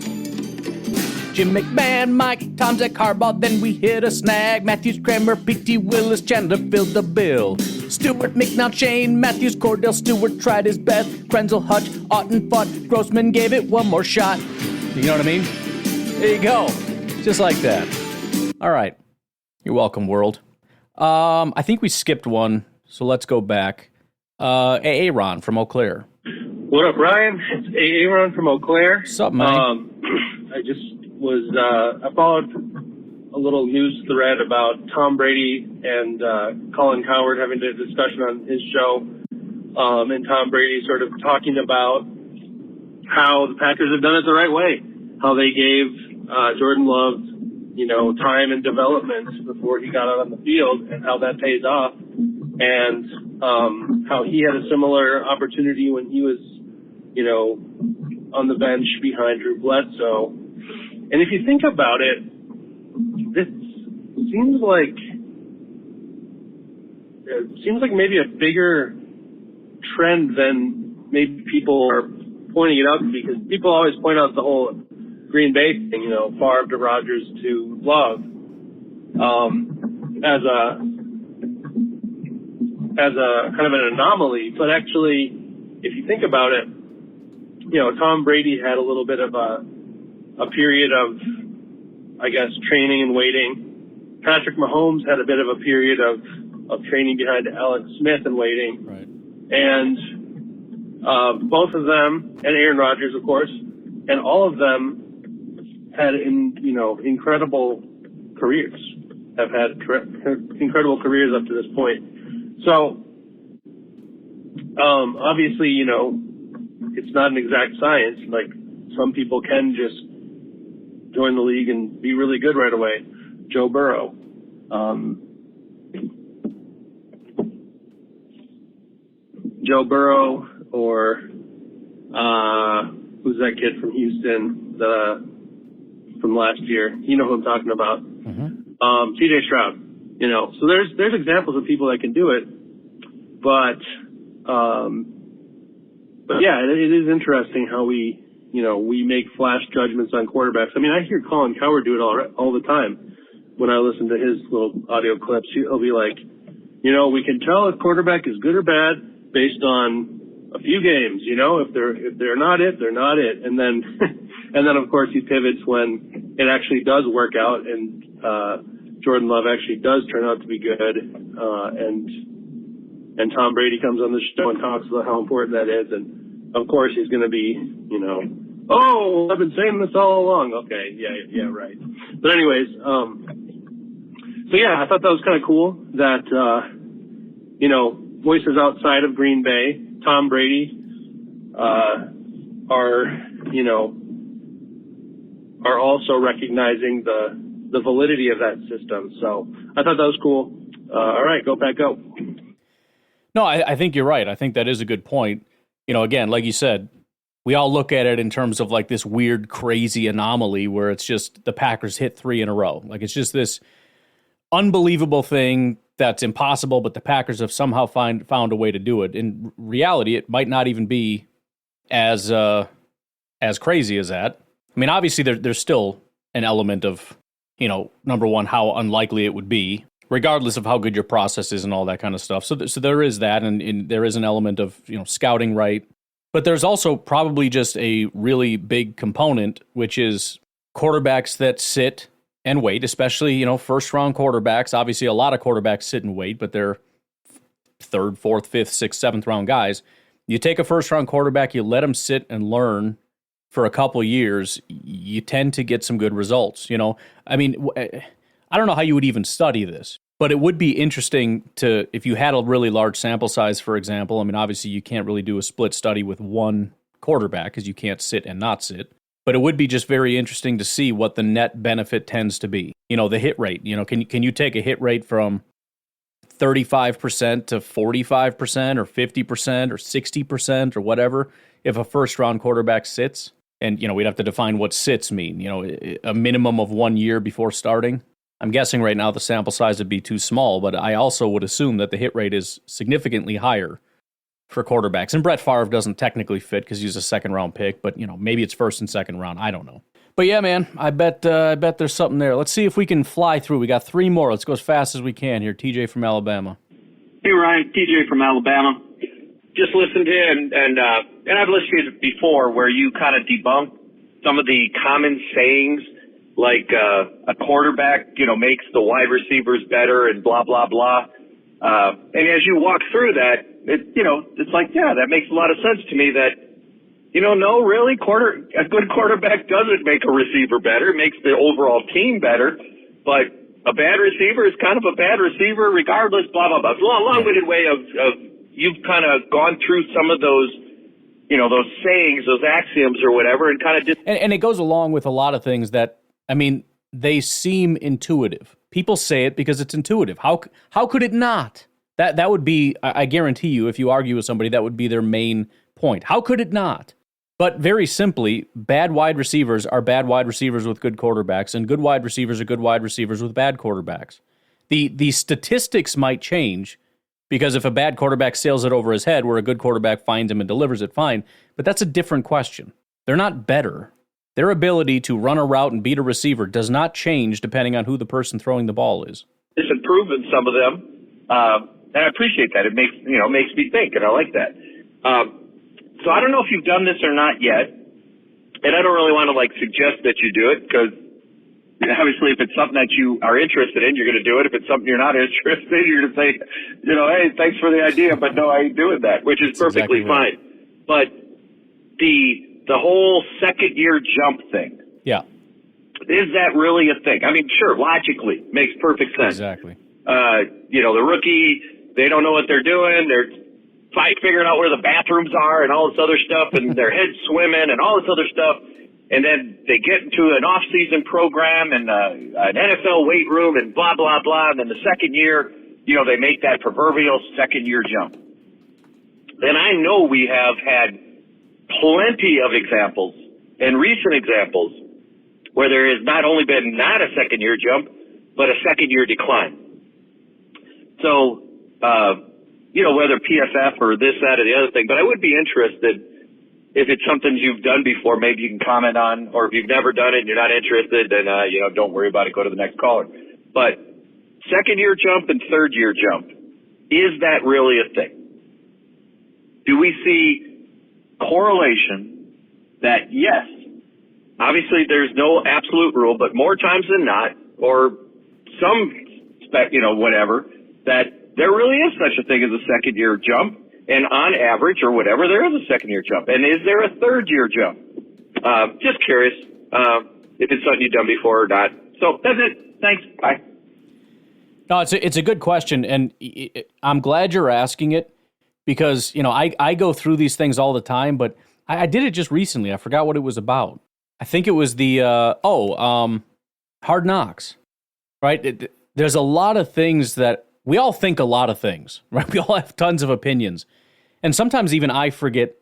Jim McMahon, Mike, Tom, Zach, Harbaugh, then we hit a snag. Matthews, Kramer, P.T. Willis, Chandler filled the bill. Stewart, McNown, Shane, Matthews, Cordell, Stewart tried his best. Krenzel, Hutch, Otten fought. Grossman gave it one more shot. You know what I mean? There you go. Just like that. All right. You're welcome, world. I think we skipped one, so let's go back. Aaron from Eau Claire. What up, Ryan? It's Aaron from Eau Claire. What's up, man? I just I followed a little news thread about Tom Brady and Colin Cowherd having a discussion on his show, and Tom Brady sort of talking about how the Packers have done it the right way, how they gave Jordan Love, time and development before he got out on the field, and how that pays off, and how he had a similar opportunity when he was, on the bench behind Drew Bledsoe. And if you think about it, this seems like maybe a bigger trend than maybe people are pointing it out to, because people always point out the whole Green Bay thing, Favre to Rodgers to Love, as a kind of an anomaly. But actually, if you think about it, Tom Brady had a little bit of a period of, I guess, training and waiting. Patrick Mahomes had a bit of a period of training behind Alex Smith and waiting. Right. And both of them, and Aaron Rodgers, of course, and all of them had, incredible careers, have had incredible careers up to this point. So, obviously, it's not an exact science. Like, some people can just join the league and be really good right away. Joe Burrow. Or who's that kid from Houston from last year? You know who I'm talking about. Mm-hmm. CJ Stroud. So there's examples of people that can do it, but yeah, it is interesting how we make flash judgments on quarterbacks. I mean, I hear Colin Cowherd do it all the time. When I listen to his little audio clips, he'll be like, we can tell if quarterback is good or bad based on a few games. If they're not it, they're not it. And then of course he pivots when it actually does work out, and Jordan Love actually does turn out to be good. And Tom Brady comes on the show and talks about how important that is. And of course he's going to be, oh, I've been saying this all along. Okay. Yeah, right. But anyways, so yeah, I thought that was kind of cool that, voices outside of Green Bay, Tom Brady, are also recognizing the validity of that system. So I thought that was cool. All right, go Pack, go. No, I think you're right. I think that is a good point. Again, like you said, we all look at it in terms of like this weird, crazy anomaly where it's just the Packers hit 3 in a row. Like, it's just this unbelievable thing that's impossible, but the Packers have somehow found a way to do it. In reality, it might not even be as crazy as that. I mean, obviously, there's still an element of, number one, how unlikely it would be, regardless of how good your process is and all that kind of stuff. So there is that, and there is an element of, scouting right. But there's also probably just a really big component, which is quarterbacks that sit and wait, especially, first-round quarterbacks. Obviously, a lot of quarterbacks sit and wait, but they're 3rd, 4th, 5th, 6th, 7th-round guys. You take a first-round quarterback, you let him sit and learn for a couple years, you tend to get some good results. I mean, I don't know how you would even study this, but it would be interesting to, if you had a really large sample size, for example. I mean, obviously, you can't really do a split study with one quarterback because you can't sit and not sit. But it would be just very interesting to see what the net benefit tends to be. The hit rate. Can you take a hit rate from 35% to 45% or 50% or 60% or whatever if a first-round quarterback sits? And, we'd have to define what sits mean. A minimum of 1 year before starting. I'm guessing right now the sample size would be too small, but I also would assume that the hit rate is significantly higher for quarterbacks. And Brett Favre doesn't technically fit because he's a second-round pick, but, maybe it's first and second round. I don't know. But yeah, man, I bet there's something there. Let's see if we can fly through. We got 3 more. Let's go as fast as we can here. TJ from Alabama. Hey, Ryan. TJ from Alabama. Just listened in, and I've listened to it before where you kind of debunk some of the common sayings, like a quarterback, makes the wide receivers better and blah, blah, blah. And as you walk through that, it's like, yeah, that makes a lot of sense to me that, No, really, a good quarterback doesn't make a receiver better. It makes the overall team better. But a bad receiver is kind of a bad receiver regardless, blah, blah, blah. It's a long-winded way of you've kind of gone through some of those, those sayings, those axioms or whatever, and kind of just... And it goes along with a lot of things that, they seem intuitive. People say it because it's intuitive. How could it not? That would be, I guarantee you, if you argue with somebody, that would be their main point. How could it not? But very simply, bad wide receivers are bad wide receivers with good quarterbacks, and good wide receivers are good wide receivers with bad quarterbacks. The statistics might change, because if a bad quarterback sails it over his head, where a good quarterback finds him and delivers it, fine. But that's a different question. They're not better. Their ability to run a route and beat a receiver does not change depending on who the person throwing the ball is. It's improving some of them, and I appreciate that. It makes me think, and I like that. So I don't know if you've done this or not yet, and I don't really want to suggest that you do it, because obviously if it's something that you are interested in, you're going to do it. If it's something you're not interested in, you're going to say, hey, thanks for the idea, but no, I ain't doing that, which is perfectly fine. But the whole second-year jump thing. Yeah. Is that really a thing? Sure, logically, makes perfect sense. Exactly. The rookie, they don't know what they're doing. They're figuring out where the bathrooms are and all this other stuff, and their head's swimming and all this other stuff. And then they get into an off-season program and an NFL weight room and blah, blah, blah. And then the second year, they make that proverbial second-year jump. And I know we have had plenty of examples and recent examples where there has not only been not a second-year jump, but a second-year decline. So, whether PFF or this, that, or the other thing, but I would be interested if it's something you've done before, maybe you can comment on, or if you've never done it and you're not interested, then, don't worry about it, go to the next caller. But second-year jump and third-year jump, is that really a thing? Do we see correlation that, yes, obviously there's no absolute rule, but more times than not, or some, whatever, that there really is such a thing as a second-year jump, and on average, or whatever, there is a second-year jump. And is there a third-year jump? Just curious if it's something you've done before or not. So that's it. Thanks. Bye. No, it's a good question, and I'm glad you're asking it, because, I go through these things all the time, but I did it just recently. I forgot what it was about. I think it was the, Hard Knocks, right? There's a lot of things that we all think a lot of things, right? We all have tons of opinions. And sometimes even I forget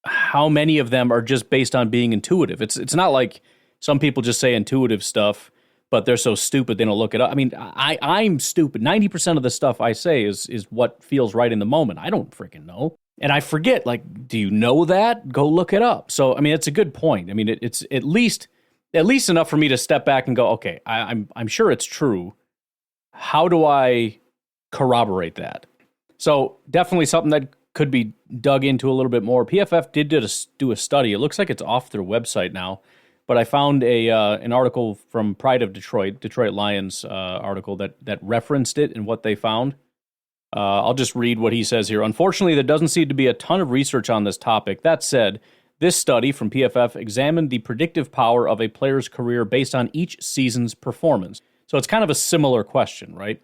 how many of them are just based on being intuitive. It's not like some people just say intuitive stuff, but they're so stupid they don't look it up. I'm stupid. 90% of the stuff I say is what feels right in the moment. I don't freaking know. And I forget, do you know that? Go look it up. So, it's a good point. It's at least enough for me to step back and go, okay, I'm sure it's true. How do I corroborate that? So definitely something that could be dug into a little bit more. PFF did do a study. It looks like it's off their website now, but I found an article from Pride of Detroit Lions article that referenced it and what they found. I'll just read what he says here. Unfortunately, there doesn't seem to be a ton of research on this topic. That said, this study from PFF examined the predictive power of a player's career based on each season's performance. So it's kind of a similar question, right?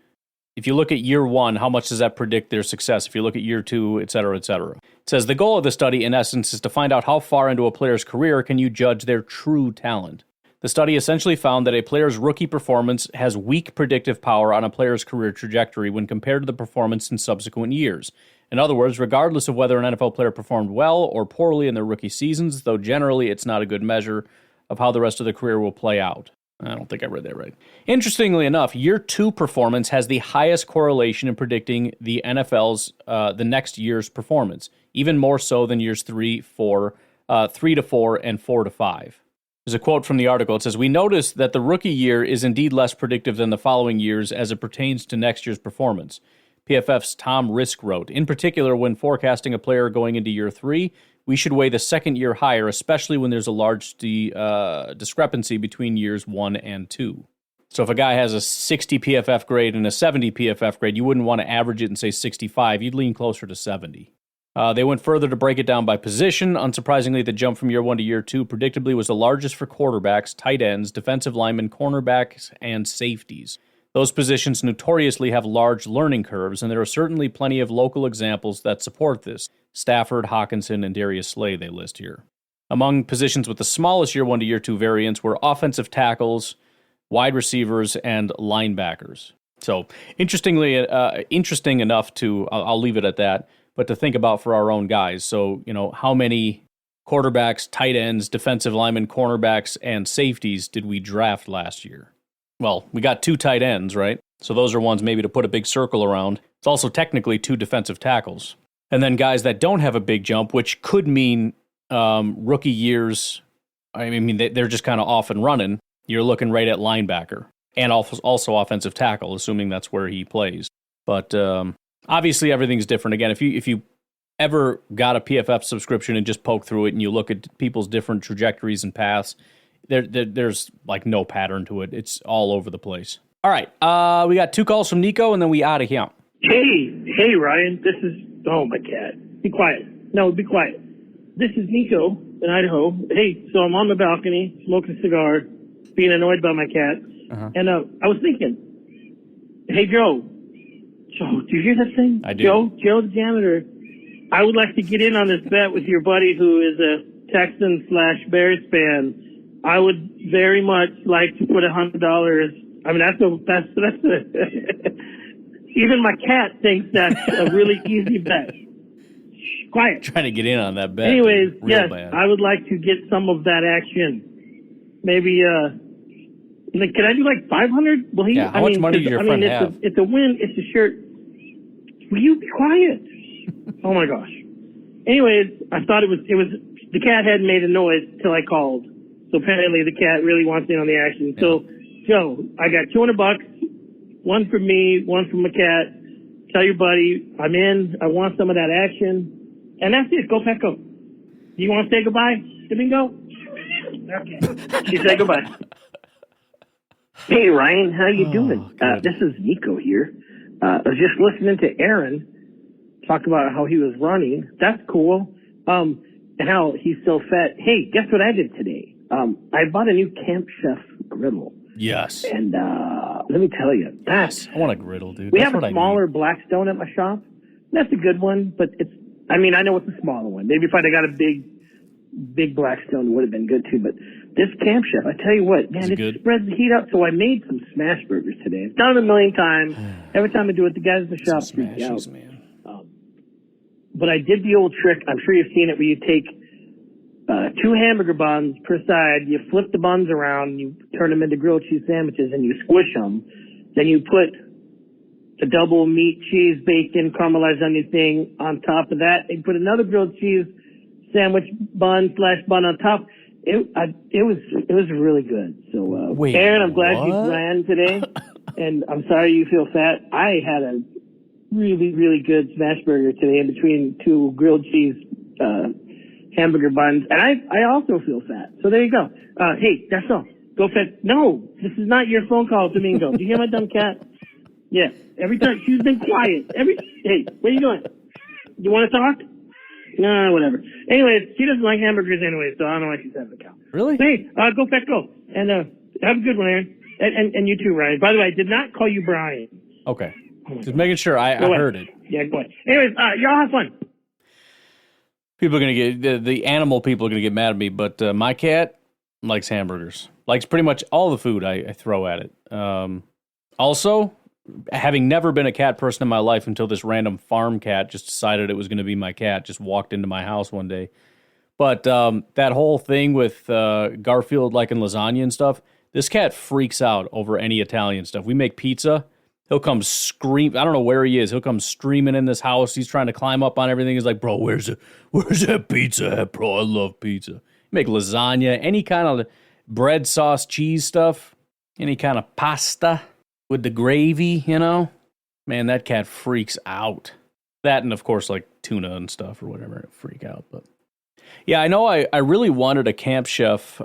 If you look at year one, how much does that predict their success? If you look at year two, et cetera, et cetera. It says the goal of the study, in essence, is to find out how far into a player's career can you judge their true talent. The study essentially found that a player's rookie performance has weak predictive power on a player's career trajectory when compared to the performance in subsequent years. In other words, regardless of whether an NFL player performed well or poorly in their rookie seasons, though generally it's not a good measure of how the rest of the career will play out. I don't think I read that right. Interestingly enough, year two performance has the highest correlation in predicting the NFL's the next year's performance, even more so than years 3 to 4, and 4 to 5. There's a quote from the article. It says, "We noticed that the rookie year is indeed less predictive than the following years as it pertains to next year's performance." PFF's Tom Risk wrote, "In particular, when forecasting a player going into year 3, we should weigh the second year higher, especially when there's a large discrepancy between years 1 and 2. So if a guy has a 60 PFF grade and a 70 PFF grade, you wouldn't want to average it and say 65. You'd lean closer to 70. They went further to break it down by position. Unsurprisingly, the jump from year 1 to year 2 predictably was the largest for quarterbacks, tight ends, defensive linemen, cornerbacks, and safeties. Those positions notoriously have large learning curves, and there are certainly plenty of local examples that support this. Stafford, Hawkinson, and Darius Slay they list here. Among positions with the smallest year 1 to year 2 variants were offensive tackles, wide receivers, and linebackers. So, interesting enough to, I'll leave it at that, but to think about for our own guys. So, how many quarterbacks, tight ends, defensive linemen, cornerbacks, and safeties did we draft last year? Well, we got 2 tight ends, right? So those are ones maybe to put a big circle around. It's also technically 2 defensive tackles. And then guys that don't have a big jump, which could mean rookie years, I mean, they're just kind of off and running. You're looking right at linebacker and also offensive tackle, assuming that's where he plays. But obviously, everything's different. Again, if you ever got a PFF subscription and just poke through it and you look at people's different trajectories and paths, there's like no pattern to it. It's all over the place. All right, we got 2 calls from Nico, and then we out of here. Hey, Ryan. This is my cat. Be quiet. No, be quiet. This is Nico in Idaho. Hey, so I'm on the balcony smoking a cigar, being annoyed by my cat, and I was thinking, hey Joe, do you hear that thing? I do. Joe the janitor. I would like to get in on this bet with your buddy who is a Texans/Bears fan. I would very much like to put $100. I mean, that's even my cat thinks that's a really easy bet. Shh, quiet. Trying to get in on that bet. Anyways, yes, bad. I would like to get some of that action. Maybe, can I do like 500? Well, how much money does your friend have? It's a win. It's a shirt. Will you be quiet? Oh my gosh. Anyways, I thought it was the cat hadn't made a noise till I called. So apparently the cat really wants in on the action. Yeah. So, Joe, I got $200, one from me, one from my cat. Tell your buddy I'm in. I want some of that action. And that's it. Go Pecco. You want to say goodbye, Domingo? Okay. She said goodbye. Hey, Ryan. How you doing? This is Nico here. I was just listening to Aaron talk about how he was running. That's cool. And how he's so fat. Hey, guess what I did today? I bought a new Camp Chef griddle. Yes. And let me tell you, I want a griddle, dude. We have a smaller Blackstone at my shop. That's a good one, but I know it's a smaller one. Maybe if I'd have got a big Blackstone, it would have been good too. But this Camp Chef, I tell you what, man, it spreads the heat up. So I made some smash burgers today. I've done it a million times. Every time I do it, the guys at the shop freak out. Man. But I did the old trick. I'm sure you've seen it, where you take 2 hamburger buns per side, you flip the buns around, you turn them into grilled cheese sandwiches, and you squish them. Then you put the double meat, cheese, bacon, caramelized onion thing on top of that, and put another grilled cheese sandwich bun on top. It was really good. So, Aaron, I'm glad you ran today, and I'm sorry you feel fat. I had a really, really good smash burger today in between 2 grilled cheese hamburger buns, and I also feel fat. So there you go. Hey, that's all. Go fat. No, this is not your phone call, Domingo. Do you hear my dumb cat? Yeah. Every time she's been quiet. Hey, what are you doing? You want to talk? No, whatever. Anyways, she doesn't like hamburgers anyway, so I don't know why she's having a cow. Really? Hey, go fat, go. And have a good one, Aaron. And you too, Ryan. By the way, I did not call you Brian. Okay. Just making sure I heard it. Yeah, go ahead. Anyways, y'all have fun. People are going to get, the animal people are going to get mad at me, but my cat likes hamburgers. Likes pretty much all the food I throw at it. Also, having never been a cat person in my life until this random farm cat just decided it was going to be my cat, just walked into my house one day. But that whole thing with Garfield liking lasagna and stuff, this cat freaks out over any Italian stuff. We make pizza. He'll come scream. I don't know where he is. He'll come streaming in this house. He's trying to climb up on everything. He's like, bro, where's that pizza at, bro? I love pizza. Make lasagna, any kind of bread, sauce, cheese stuff, any kind of pasta with the gravy, Man, that cat freaks out. That and, of course, like tuna and stuff or whatever, freak out. But yeah, I know I really wanted a Camp Chef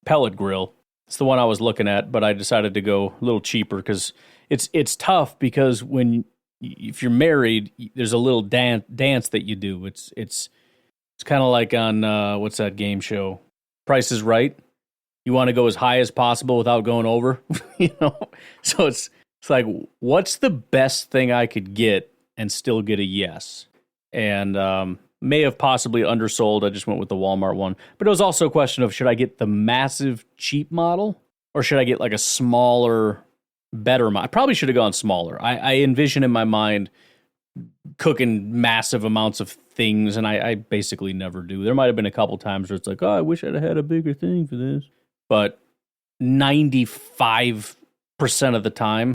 pellet grill. It's the one I was looking at, but I decided to go a little cheaper because it's tough because when if you're married, there's a little dance that you do. It's kind of like on what's that game show? Price is Right. You want to go as high as possible without going over, So it's like, what's the best thing I could get and still get a yes? And may have possibly undersold. I just went with the Walmart one. But it was also a question of, should I get the massive cheap model or should I get like a smaller, better model? I probably should have gone smaller. I envision in my mind cooking massive amounts of things, and I basically never do. There might have been a couple times where it's like, oh, I wish I'd have had a bigger thing for this. But 95% of the time,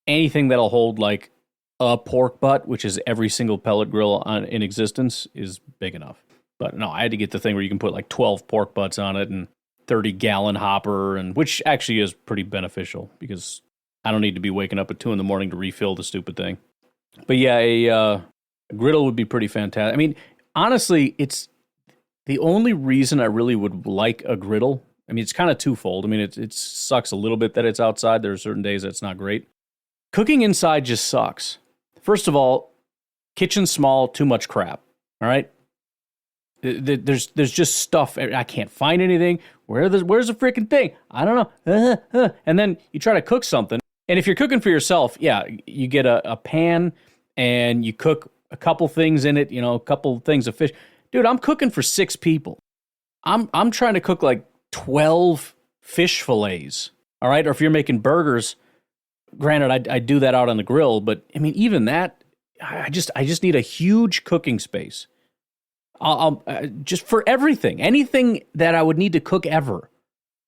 anything that'll hold like a pork butt, which is every single pellet grill in existence, is big enough. But no, I had to get the thing where you can put like 12 pork butts on it and 30-gallon hopper, and which actually is pretty beneficial because I don't need to be waking up at 2 a.m. to refill the stupid thing. But yeah, a griddle would be pretty fantastic. I mean, honestly, it's the only reason I really would like a griddle. I mean, it's kind of twofold. I mean, it sucks a little bit that it's outside. There are certain days that's not great. Cooking inside just sucks. First of all, kitchen small, too much crap. All right? There's just stuff. I can't find anything. Where's the freaking thing? I don't know. And then you try to cook something. And if you're cooking for yourself, yeah, you get a pan and you cook a couple things in it, a couple things of fish. Dude, I'm cooking for 6 people. I'm trying to cook like 12 fish fillets, all right? Or if you're making burgers, granted, I do that out on the grill, but I mean, even that, I just need a huge cooking space. I'll just for everything, anything that I would need to cook ever,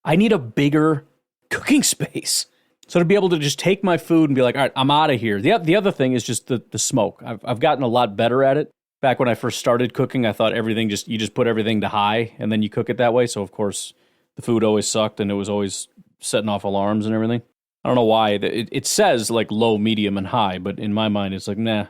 I need a bigger cooking space. So to be able to just take my food and be like, all right, I'm out of here. The other thing is just the smoke. I've gotten a lot better at it. Back when I first started cooking, I thought you just put everything to high and then you cook it that way. So of course the food always sucked and it was always setting off alarms and everything. I don't know why. It says like low, medium, and high, but in my mind it's like, nah.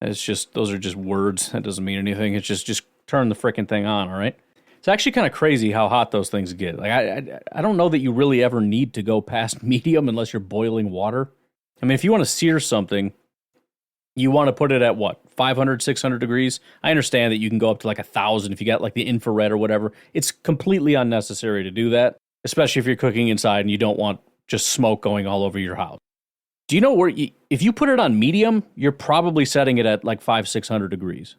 It's just, those are just words. That doesn't mean anything. It's just turn the freaking thing on, all right? It's actually kind of crazy how hot those things get. Like I don't know that you really ever need to go past medium unless you're boiling water. I mean, if you want to sear something, you want to put it at what, 500, 600 degrees? I understand that you can go up to like 1,000 if you got like the infrared or whatever. It's completely unnecessary to do that, especially if you're cooking inside and you don't want just smoke going all over your house. Do you know where, if you put it on medium, you're probably setting it at like 500, 600 degrees.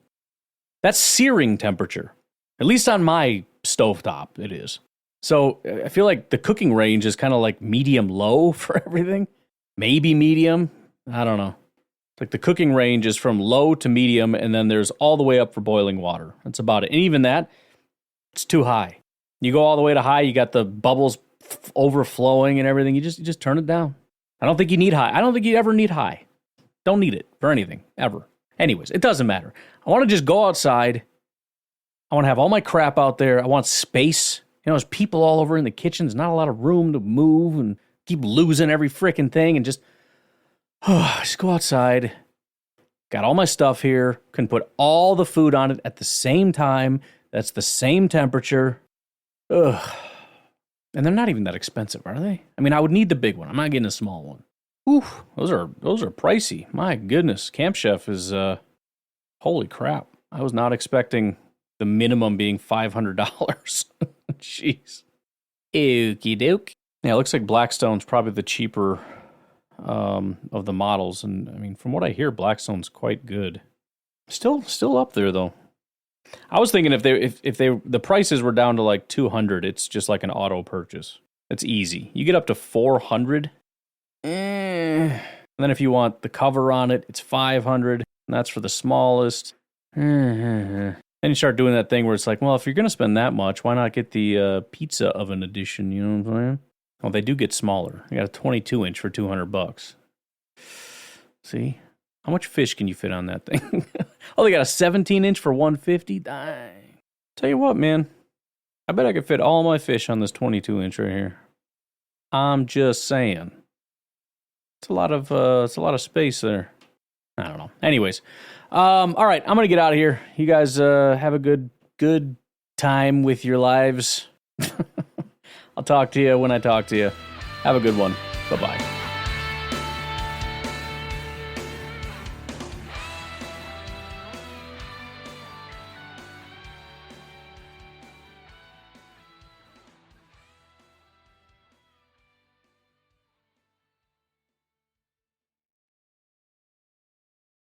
That's searing temperature. At least on my stovetop, it is. So I feel like the cooking range is kind of like medium-low for everything. Maybe medium. I don't know. Like the cooking range is from low to medium, and then there's all the way up for boiling water. That's about it. And even that, it's too high. You go all the way to high, you got the bubbles overflowing and everything. You just turn it down. I don't think you need high. I don't think you ever need high. Don't need it for anything, ever. Anyways, it doesn't matter. I want to just go outside. I want to have all my crap out there. I want space. There's people all over in the kitchen. There's not a lot of room to move and keep losing every freaking thing and just go outside. Got all my stuff here. Can put all the food on it at the same time. That's the same temperature. Ugh. And they're not even that expensive, are they? I mean, I would need the big one. I'm not getting a small one. Oof, those are pricey. My goodness. Camp Chef is, holy crap. I was not expecting the minimum being $500. Jeez. Okie doke. Yeah, it looks like Blackstone's probably the cheaper of the models. And I mean, from what I hear, Blackstone's quite good. Still up there, though. I was thinking if the prices were down to like 200, it's just like an auto purchase. It's easy. You get up to 400. And then if you want the cover on it, it's 500. And that's for the smallest. Then you start doing that thing where it's like, well, if you're going to spend that much, why not get the pizza oven edition? You know what I'm saying? Well, they do get smaller. You got a 22-inch for $200. See? How much fish can you fit on that thing? Oh, they got a 17-inch for $150? Dang. Tell you what, man. I bet I could fit all my fish on this 22-inch right here. I'm just saying. It's a lot of space there. I don't know. Anyways, all right, I'm gonna get out of here. You guys have a good time with your lives. I'll talk to you when I talk to you. Have a good one. Bye-bye.